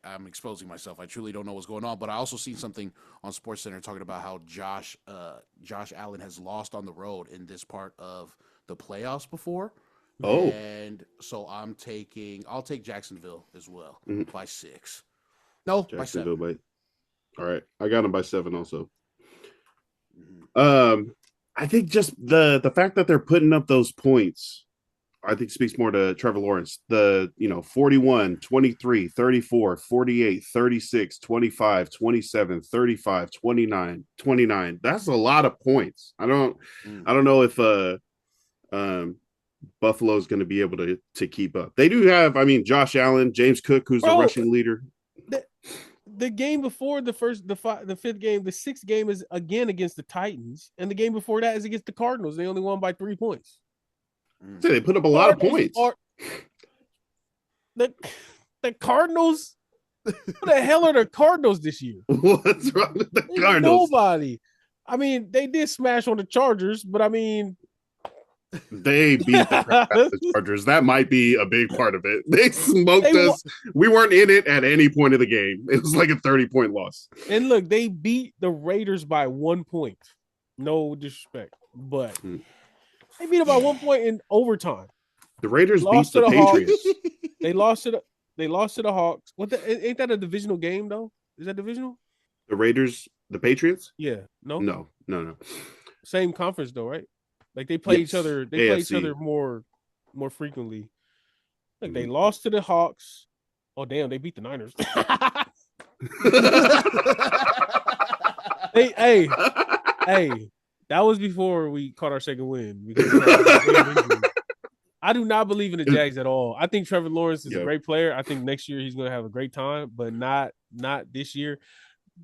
I'm exposing myself. I truly don't know what's going on. But I also seen something on SportsCenter talking about how Josh Allen has lost on the road in this part of the playoffs before. Oh. And so I'll take Jacksonville as well by 6. No, by 7. All right. I got them by 7 also. I think just the fact that they're putting up those points, I think speaks more to Trevor Lawrence. 41, 23, 34, 48, 36, 25, 27, 35, 29, 29. That's a lot of points. I don't know if Buffalo's going to be able to keep up. They do have, Josh Allen, James Cook, who's the rushing leader. The game before the 5th game, the 6th game is again against the Titans, and the game before that is against the Cardinals. They only won by 3 points. So they put up a lot of points. The Cardinals? What the hell are the Cardinals this year? What's wrong with the Cardinals? Nobody. They did smash on the Chargers, but they beat the crap out of the Chargers. That might be a big part of it. They smoked us. We weren't in it at any point of the game. It was like a 30-point loss. And look, they beat the Raiders by 1 point. No disrespect, but they beat them by 1 point in overtime. The Raiders beat the Patriots. They lost to the Hawks. Ain't that a divisional game though? Is that divisional? The Raiders, the Patriots? Yeah. No. Same conference though, right? Like they play each other. They play each other more frequently. Like they lost to the Hawks. Oh damn! They beat the Niners. hey! That was before we caught our second win. I do not believe in the Jags at all. I think Trevor Lawrence is a great player. I think next year he's going to have a great time, but not this year.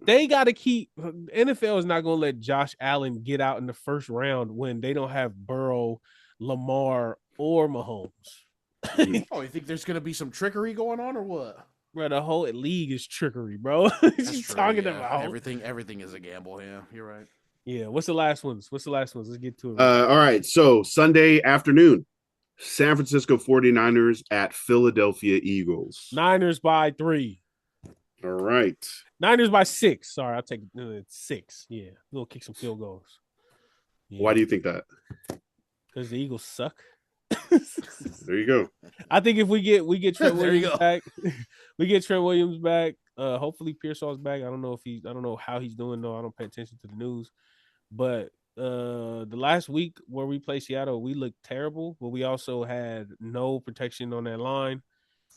They got to keep – NFL is not going to let Josh Allen get out in the first round when they don't have Burrow, Lamar, or Mahomes. Oh, you think there's gonna be some trickery going on or what? Bro, the whole league is trickery, bro. That's You true, talking yeah. about Everything is a gamble. Yeah, you're right. Yeah, what's the last ones? Let's get to it. All right. So Sunday afternoon, San Francisco 49ers at Philadelphia Eagles. Niners by 3. All right. Niners by 6. Sorry, I'll take 6. Yeah, we'll kick some field goals. Yeah. Why do you think that? Because the Eagles suck. There you go. I think if we get Trent Williams back, we get Trent Williams back. Hopefully Pearsall's back. I don't know how he's doing though. I don't pay attention to the news. But the last week where we played Seattle, we looked terrible, but we also had no protection on that line.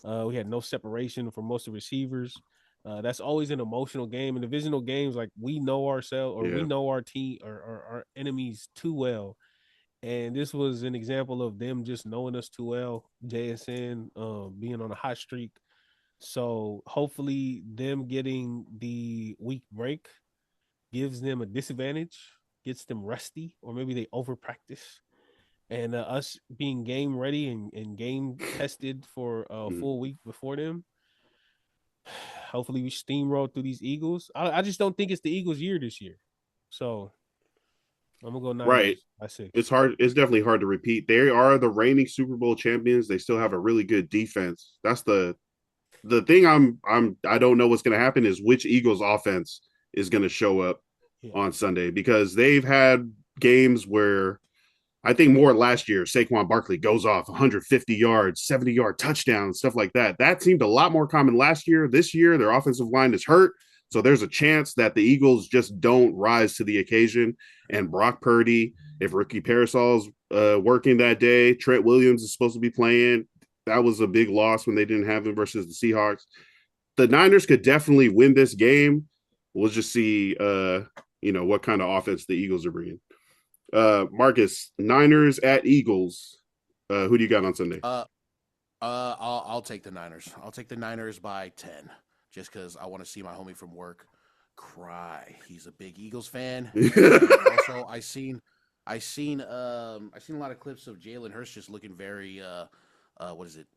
We had no separation for most of the receivers. That's always an emotional game. In divisional games, like we know ourselves or we know our team or our enemies too well. And this was an example of them just knowing us too well. JSN being on a hot streak. So hopefully them getting the week break gives them a disadvantage, gets them rusty, or maybe they over practice. And us being game ready and game tested for a full week before them. Hopefully we steamroll through these Eagles. I just don't think it's the Eagles' year this year. So I'm gonna go Niners. Right. By 6. It's hard. It's definitely hard to repeat. They are the reigning Super Bowl champions. They still have a really good defense. That's the thing. I don't know what's going to happen is which Eagles offense is going to show up on Sunday, because they've had games where I think more last year, Saquon Barkley goes off 150 yards, 70-yard touchdown, stuff like that. That seemed a lot more common last year. This year, their offensive line is hurt. So there's a chance that the Eagles just don't rise to the occasion. And Brock Purdy, if Ricky Parasol's working that day, Trent Williams is supposed to be playing. That was a big loss when they didn't have him versus the Seahawks. The Niners could definitely win this game. We'll just see, what kind of offense the Eagles are bringing. Marcus, Niners at Eagles. Who do you got on Sunday? I'll take the Niners. I'll take the Niners by 10. Just because I want to see my homie from work cry. He's a big Eagles fan. Also, I seen a lot of clips of Jalen Hurts just looking very what is it?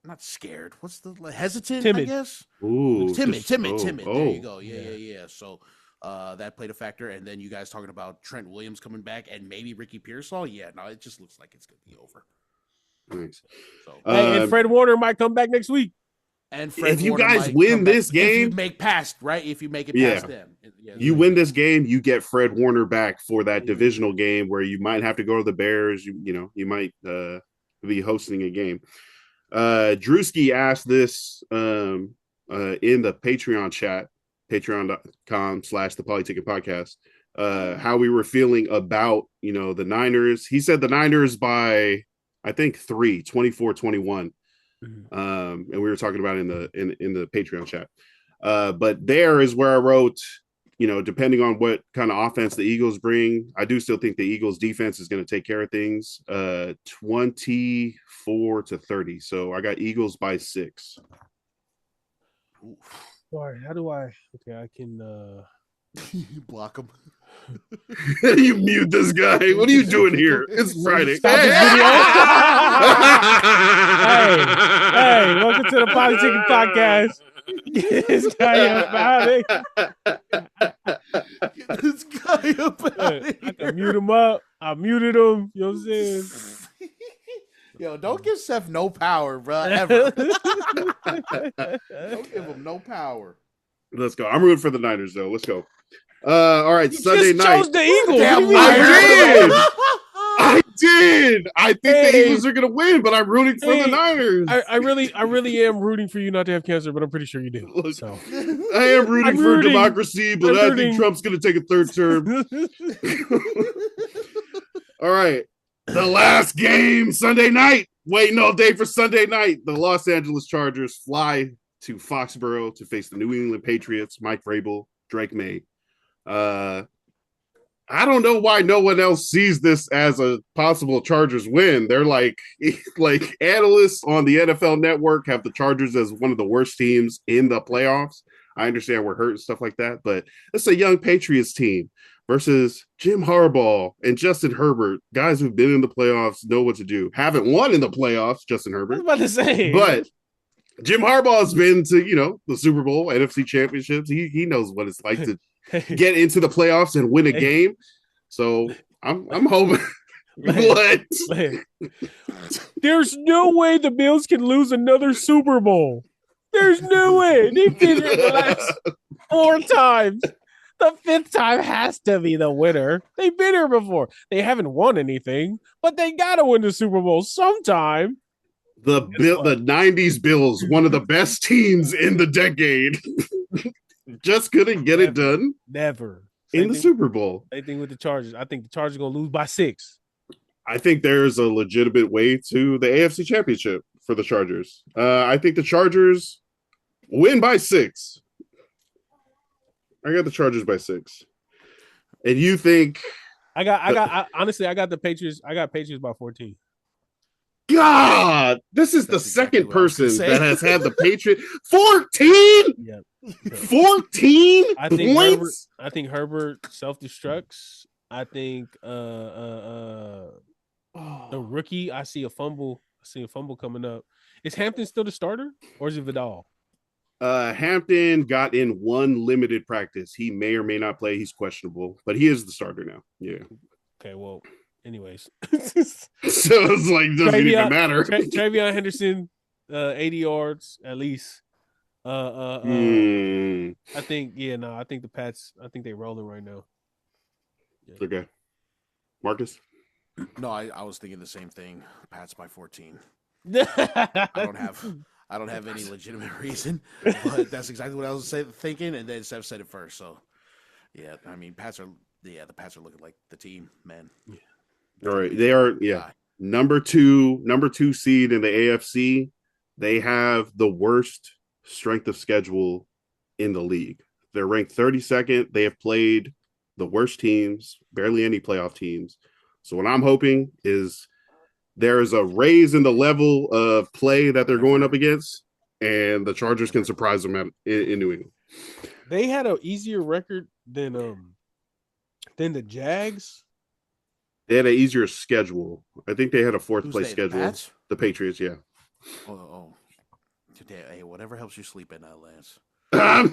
Not scared. What's the hesitant? Timid. I guess. Ooh, timid. Oh. There you go. Yeah. So that played a factor. And then you guys talking about Trent Williams coming back and maybe Ricky Pearsall. Yeah, no, it just looks like it's gonna be over. Nice. So, and Fred Warner might come back next week. And Fred if you Warner guys win this game, if you make past, right? If you make it past them, you win this game, you get Fred Warner back for that divisional game where you might have to go to the Bears. You might be hosting a game. Drewski asked this in the Patreon chat, patreon.com/the Polytickin Podcast, how we were feeling about the Niners. He said the Niners by I think 3, 24-21. And we were talking about in the Patreon chat. But there is where I wrote, depending on what kind of offense the Eagles bring, I do still think the Eagles defense is going to take care of things. 24-30. So I got Eagles by 6. Sorry, how do I? Okay, I can. You block them. You mute this guy. What are you doing here? It's Friday. Stop this video. hey, welcome to the Polytickin Podcast. Get this guy up out of here. Get this guy up out of here. I can mute him up. I muted him. You know what I'm saying? Yo, don't give Seth no power, bro. Ever. Don't give him no power. Let's go. I'm rooting for the Niners, though. Let's go. All right, You Sunday just night. chose the Eagles. Damn I did. I think the Eagles are gonna win, but I'm rooting for the Niners. I really am rooting for you not to have cancer, but I'm pretty sure you do. Look, So I am rooting for democracy, but I think Trump's gonna take a third term. All right, the last game Sunday night. Waiting all day for Sunday night. The Los Angeles Chargers fly to Foxborough to face the New England Patriots. Mike Vrabel, Drake May. I don't know why no one else sees this as a possible Chargers win. They're like analysts on the NFL Network have the Chargers as one of the worst teams in the playoffs. I understand we're hurt and stuff like that, but it's a young Patriots team. versus Jim Harbaugh and Justin Herbert, guys who've been in the playoffs, know what to do. Haven't won in the playoffs, Justin I was Herbert. about to say, But Jim Harbaugh's been to, the Super Bowl, NFC championships. He knows what it's like to get into the playoffs and win a game. So I'm hoping. What? There's no way the Bills can lose another Super Bowl. There's no way. They've been here the last 4 times. The 5th time has to be the winner. They've been here before. They haven't won anything, but they gotta win the Super Bowl sometime. The 90s Bills, one of the best teams in the decade, just couldn't get it done. Never. In the Super Bowl. Same thing with the Chargers. I think the Chargers are going to lose by 6. I think there's a legitimate way to the AFC Championship for the Chargers. I think the Chargers win by 6. I got the Chargers by 6. And you think honestly, I got the Patriots. I got Patriots by 14. God, this is That's the second exactly person that has had the Patriots 14. Yeah. 14 I think points. I think Herbert self-destructs. I think the rookie, I see a fumble coming up. Is Hampton still the starter or is it Vidal? Hampton got in one limited practice. He may or may not play. He's questionable, but he is the starter now. Yeah. Okay, well, anyways. So it's like doesn't even matter. Travion Henderson, 80 yards at least. I think the Pats. I think they're rolling right now. Yeah. Okay, Marcus. No, I was thinking the same thing. Pats by 14. I don't have any legitimate reason, but that's exactly what I was thinking, and then Seth said it first. So, yeah, I mean, the Pats are looking like the team, man. Yeah. All right, they are. Yeah, number two seed in the AFC. They have the worst strength of schedule in the league. They're ranked 32nd. They have played the worst teams, barely any playoff teams. So what I'm hoping is there is a raise in the level of play that they're going up against, and the Chargers can surprise them in New England. They had an easier record than the Jags. They had an easier schedule. I think they had a 4th place schedule. The Patriots, yeah. Oh. Hey, whatever helps you sleep at night, Lance. You know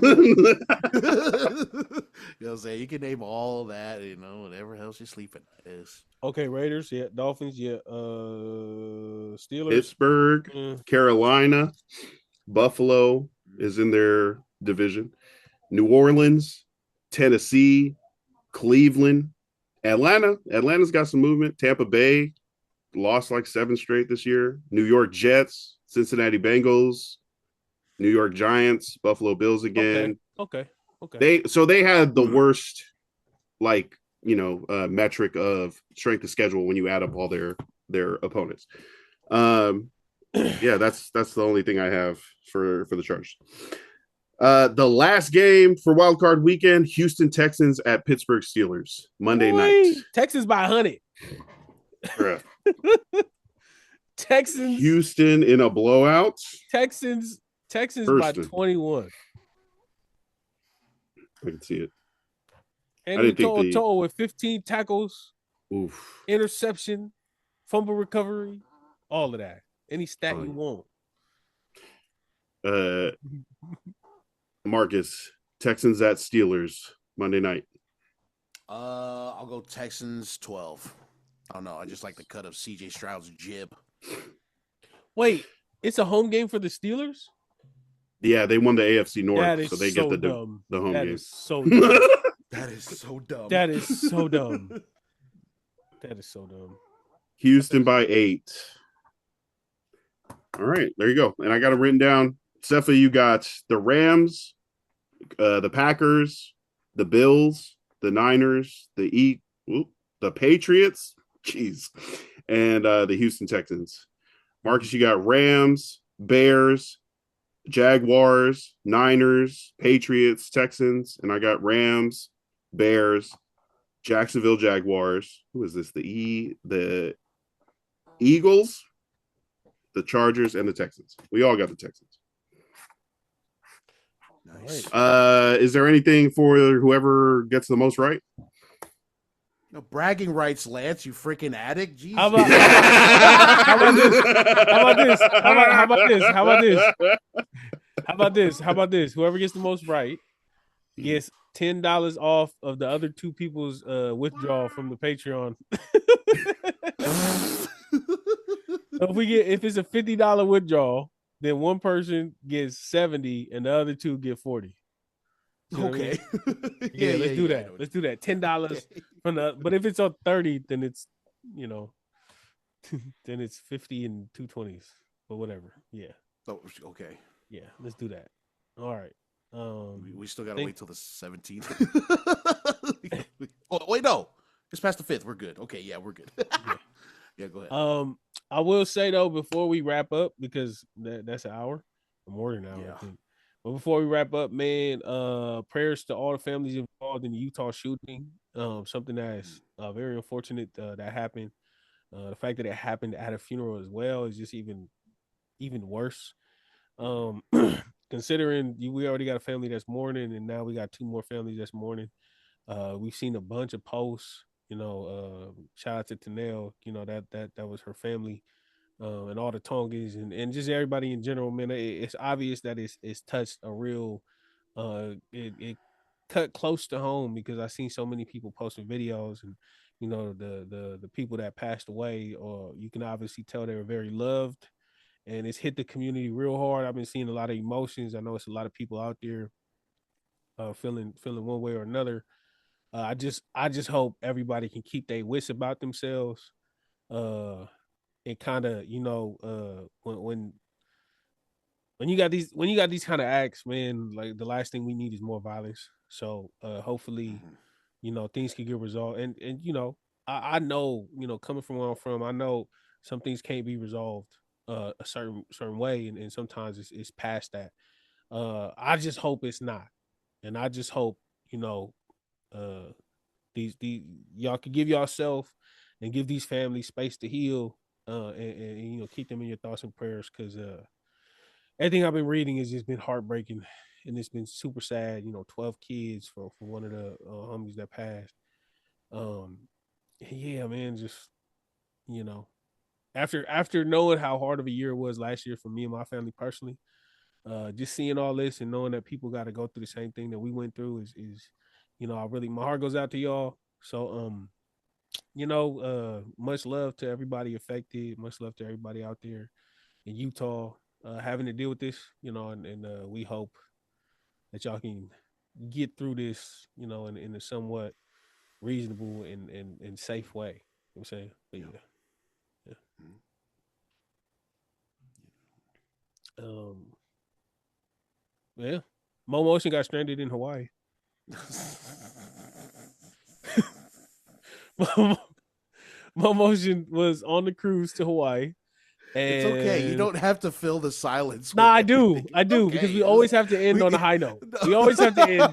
what I'm saying? You can name all that, whatever helps you sleep at night is. Okay, Raiders, yeah. Dolphins, yeah. Steelers. Pittsburgh, Carolina, Buffalo is in their division. New Orleans, Tennessee, Cleveland, Atlanta. Atlanta's got some movement. Tampa Bay lost like 7 straight this year. New York Jets, Cincinnati Bengals, New York Giants, Buffalo Bills again. Okay. They had the worst, metric of strength of schedule when you add up all their opponents. Yeah, that's the only thing I have for the Chargers. The last game for Wild Card Weekend: Houston Texans at Pittsburgh Steelers Monday night. Texans by 100. Texans. Houston in a blowout. Texans by 21. I can see it. And total with 15 tackles, oof, interception, fumble recovery, all of that. Any stat you want. Marcus, Texans at Steelers Monday night. I'll go Texans 12. I don't know. I just like the cut of CJ Stroud's jib. Wait, it's a home game for the Steelers? Yeah, they won the AFC North, so they get the home game. That is so dumb. That is so dumb. That is so dumb. That is so dumb. Houston by 8. All right, there you go. And I got it written down. Sefa, you got the Rams, the Packers, the Bills, the Niners, the Patriots, and the Houston Texans. Marcus, you got Rams, Bears, Jaguars, Niners, Patriots, Texans, and I got Rams, Bears, Jacksonville Jaguars. Who is this? The Eagles, the Chargers, and the Texans. We all got the Texans. Nice. Is there anything for whoever gets the most right? No bragging rights, Lance. You freaking addict. Jesus. How about this? How about this? Whoever gets the most right gets $10 off of the other two people's withdrawal from the Patreon. So if it's a $50 withdrawal, then one person gets 70 and the other two get 40. Okay. I mean? Let's do that. Let's do that. $10 from the. But if it's on 30, then it's then it's 50 and 220s. But whatever. Yeah. Oh, okay. Yeah. Let's do that. All right. We still gotta wait till the 17th. Oh wait, no. It's past the 5th. We're good. Okay, yeah, we're good. Yeah, go ahead. I will say though, before we wrap up, because that's an hour, more than an hour, I think. But before we wrap up, man, prayers to all the families involved in the Utah shooting. Something that's very unfortunate that happened. The fact that it happened at a funeral as well is just even worse. Considering we already got a family that's mourning, and now we got 2 more families that's mourning. We've seen a bunch of posts. Shout out to Tanel. That was her family, and all the Tongans and just everybody in general. Man, it's obvious that it's touched a real. It cut close to home because I seen so many people posting videos, and the people that passed away, or you can obviously tell they were very loved, and it's hit the community real hard. I've been seeing a lot of emotions. I know it's a lot of people out there feeling one way or another. I just hope everybody can keep their wits about themselves, and kind of when you got these kind of acts, man, like the last thing we need is more violence. So hopefully, things can get resolved. And I know, coming from where I'm from, I know some things can't be resolved a certain way, and sometimes it's past that. I just hope it's not, and I just hope these y'all can give yourself and give these families space to heal, and keep them in your thoughts and prayers, because everything I've been reading has just been heartbreaking, and it's been super sad. 12 kids for one of the homies that passed. Yeah, man, just after knowing how hard of a year it was last year for me and my family personally, just seeing all this and knowing that people got to go through the same thing that we went through is my heart goes out to y'all. So much love to everybody affected, much love to everybody out there in Utah having to deal with this, and we hope that y'all can get through this, in a somewhat reasonable and safe way. You know what I'm saying? But yeah. Mo Motion got stranded in Hawaii. Mo Motion was on the cruise to Hawaii. It's okay. You don't have to fill the silence. Nah, I do, okay. Because we always have to end on a high note. We always have to end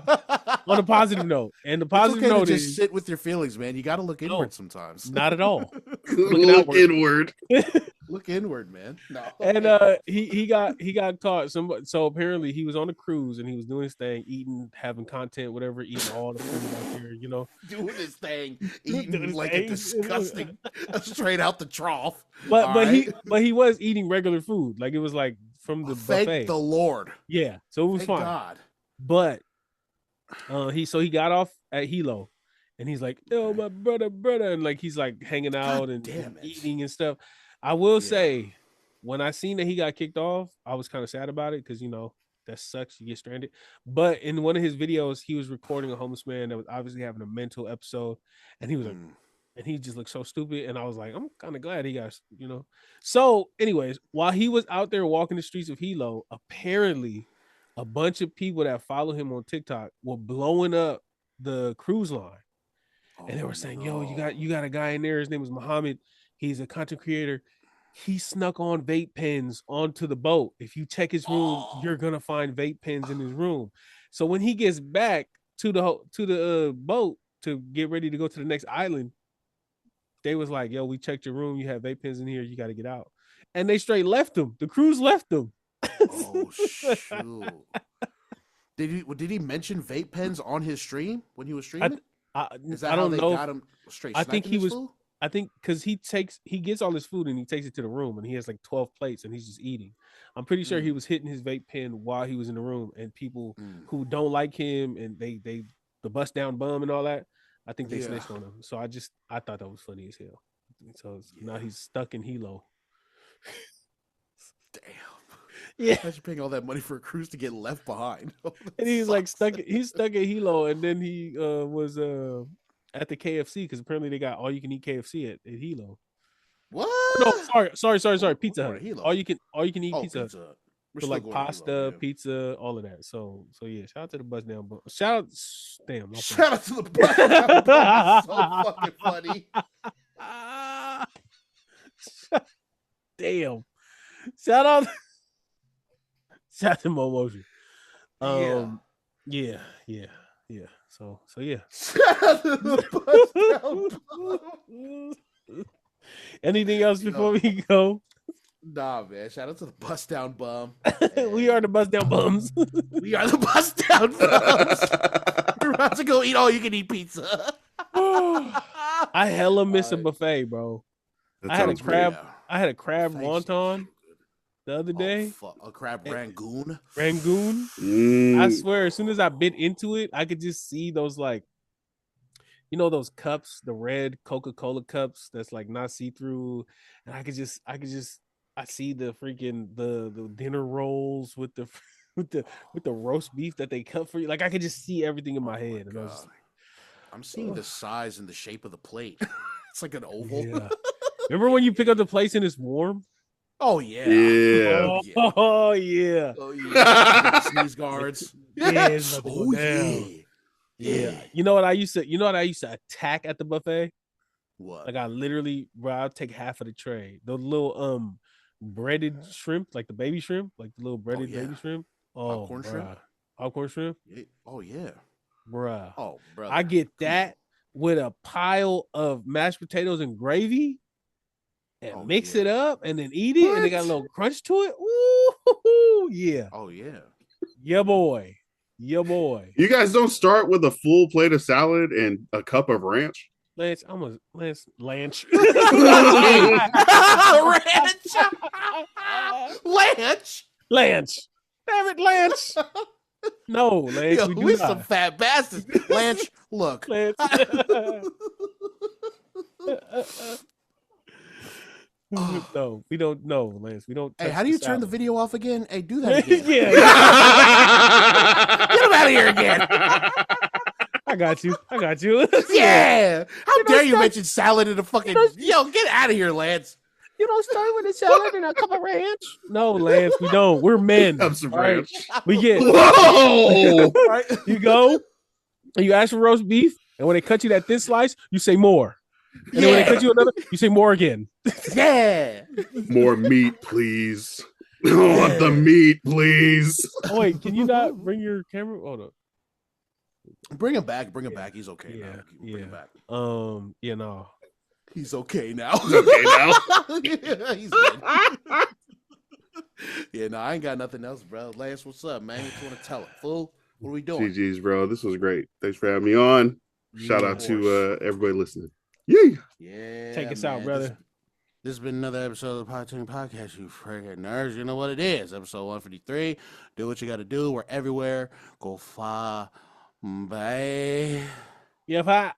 on a positive note. And the positive note is just sit with your feelings, man. You got to look inward sometimes. Not at all. Look inward. Look inward, man. No. And he got caught. So apparently he was on a cruise and he was doing his thing, eating, having content, whatever, eating all the food out there, doing his thing, eating like a disgusting, straight out the trough. But he was eating regular food, like it was like from the buffet. Thank the Lord. Yeah, so it was fine. God. But he got off at Hilo, and he's like, "Oh, my brother," and like he's like hanging out and eating and stuff. I will say, when I seen that he got kicked off, I was kind of sad about it because that sucks. You get stranded. But in one of his videos, he was recording a homeless man that was obviously having a mental episode, and he was like, and he just looked so stupid. And I was like, I'm kind of glad he got, So, anyways, while he was out there walking the streets of Hilo, apparently a bunch of people that follow him on TikTok were blowing up the cruise line. And they were saying, yo, you got a guy in there. His name is Muhammad. He's a content creator. He snuck on vape pens onto the boat. If you check his room, you're going to find vape pens in his room. So when he gets back to the boat to get ready to go to the next island, they was like, yo, we checked your room. You have vape pens in here. You got to get out. And they straight left him. The cruise left him. Oh, shoot. Did he mention vape pens on his stream when he was streaming? Is that I how don't they know. got him straight? I think he was. Food? I think because he gets all his food and he takes it to the room and he has like 12 plates and he's just eating. I'm pretty sure he was hitting his vape pen while he was in the room, and people who don't like him and they the bust down bum and all that, I think they snitched on him. So I thought that was funny as hell. So now he's stuck in Hilo. Damn. Yeah. Imagine paying all that money for a cruise to get left behind. And he's like stuck. He's stuck in Hilo, and then he was at the KFC because apparently they got all you can eat KFC at Hilo. What? No, sorry. Pizza Hut. All you can eat pizza. Pizza. So like pasta, pizza, all of that. So yeah, shout out to the bust down bum. Shout out to the bust down bum. So fucking funny. Damn. Shout out to Mo Motion. Yeah. So yeah. Anything else before we go? Nah, man. Shout out to the bust down bum. We are the bust down bums. We are the bust down bums. We're about to go eat all you can eat pizza. I hella miss a buffet, bro. I had a crab wonton the other day. A crab rangoon. I swear, as soon as I bit into it, I could just see those like, those cups, the red Coca-Cola cups that's like not see-through, and I see the freaking the dinner rolls with the with the roast beef that they cut for you. Like I could just see everything in my head, and I was just like, I'm seeing the size and the shape of the plate. It's like an oval. Yeah. Remember when you pick up the plates and it's warm? Oh yeah. Yeah. Oh yeah. Oh yeah. Sneeze guards. Yes. Oh yeah. Yeah. You know what I used to attack at the buffet? What? Like I'll take half of the tray. The little breaded shrimp, like the baby shrimp, like the little breaded baby shrimp. Oh, popcorn shrimp. Popcorn shrimp. Yeah. Oh yeah. Bruh. Oh, brother. I get that with a pile of mashed potatoes and gravy and mix it up and then eat it, and they got a little crunch to it. Ooh, yeah. Oh yeah. Yeah, boy. You guys don't start with a full plate of salad and a cup of ranch? Lance. Ranch. Ranch. Damn it, Lance. No, Lance. Yo, we do we not. some fat bastards. Lance, look. Lance. No, we don't know, Lance. We don't. Hey, how do you turn the video off again? Hey, do that again. Yeah. Get him out of here again. I got you. Yeah. How dare you mention salad in a fucking... Yo, get out of here, Lance. You don't start with a salad and a cup of ranch? No, Lance, we don't. We're men. Have some ranch. We get... Whoa! Right? You go, and you ask for roast beef, and when they cut you that thin slice, you say more. And then when they cut you another, you say more again. Yeah. More meat, please. I want the meat, please. Oh, wait, can you not bring your camera? Hold up. Bring him back. He's okay now. Bring him back. Yeah, no. He's okay now. He's okay now. Yeah, he's good. Yeah, no, I ain't got nothing else, bro. Lance, what's up, man? What you want to tell him, fool? What are we doing? GG's, bro. This was great. Thanks for having me on. Shout out to everybody listening. Yeah. Take us out, brother. This has been another episode of the Polytickin Podcast, you freaking nerds. You know what it is. Episode 153. Do what you got to do. We're everywhere. Go far. Bye. Yeah,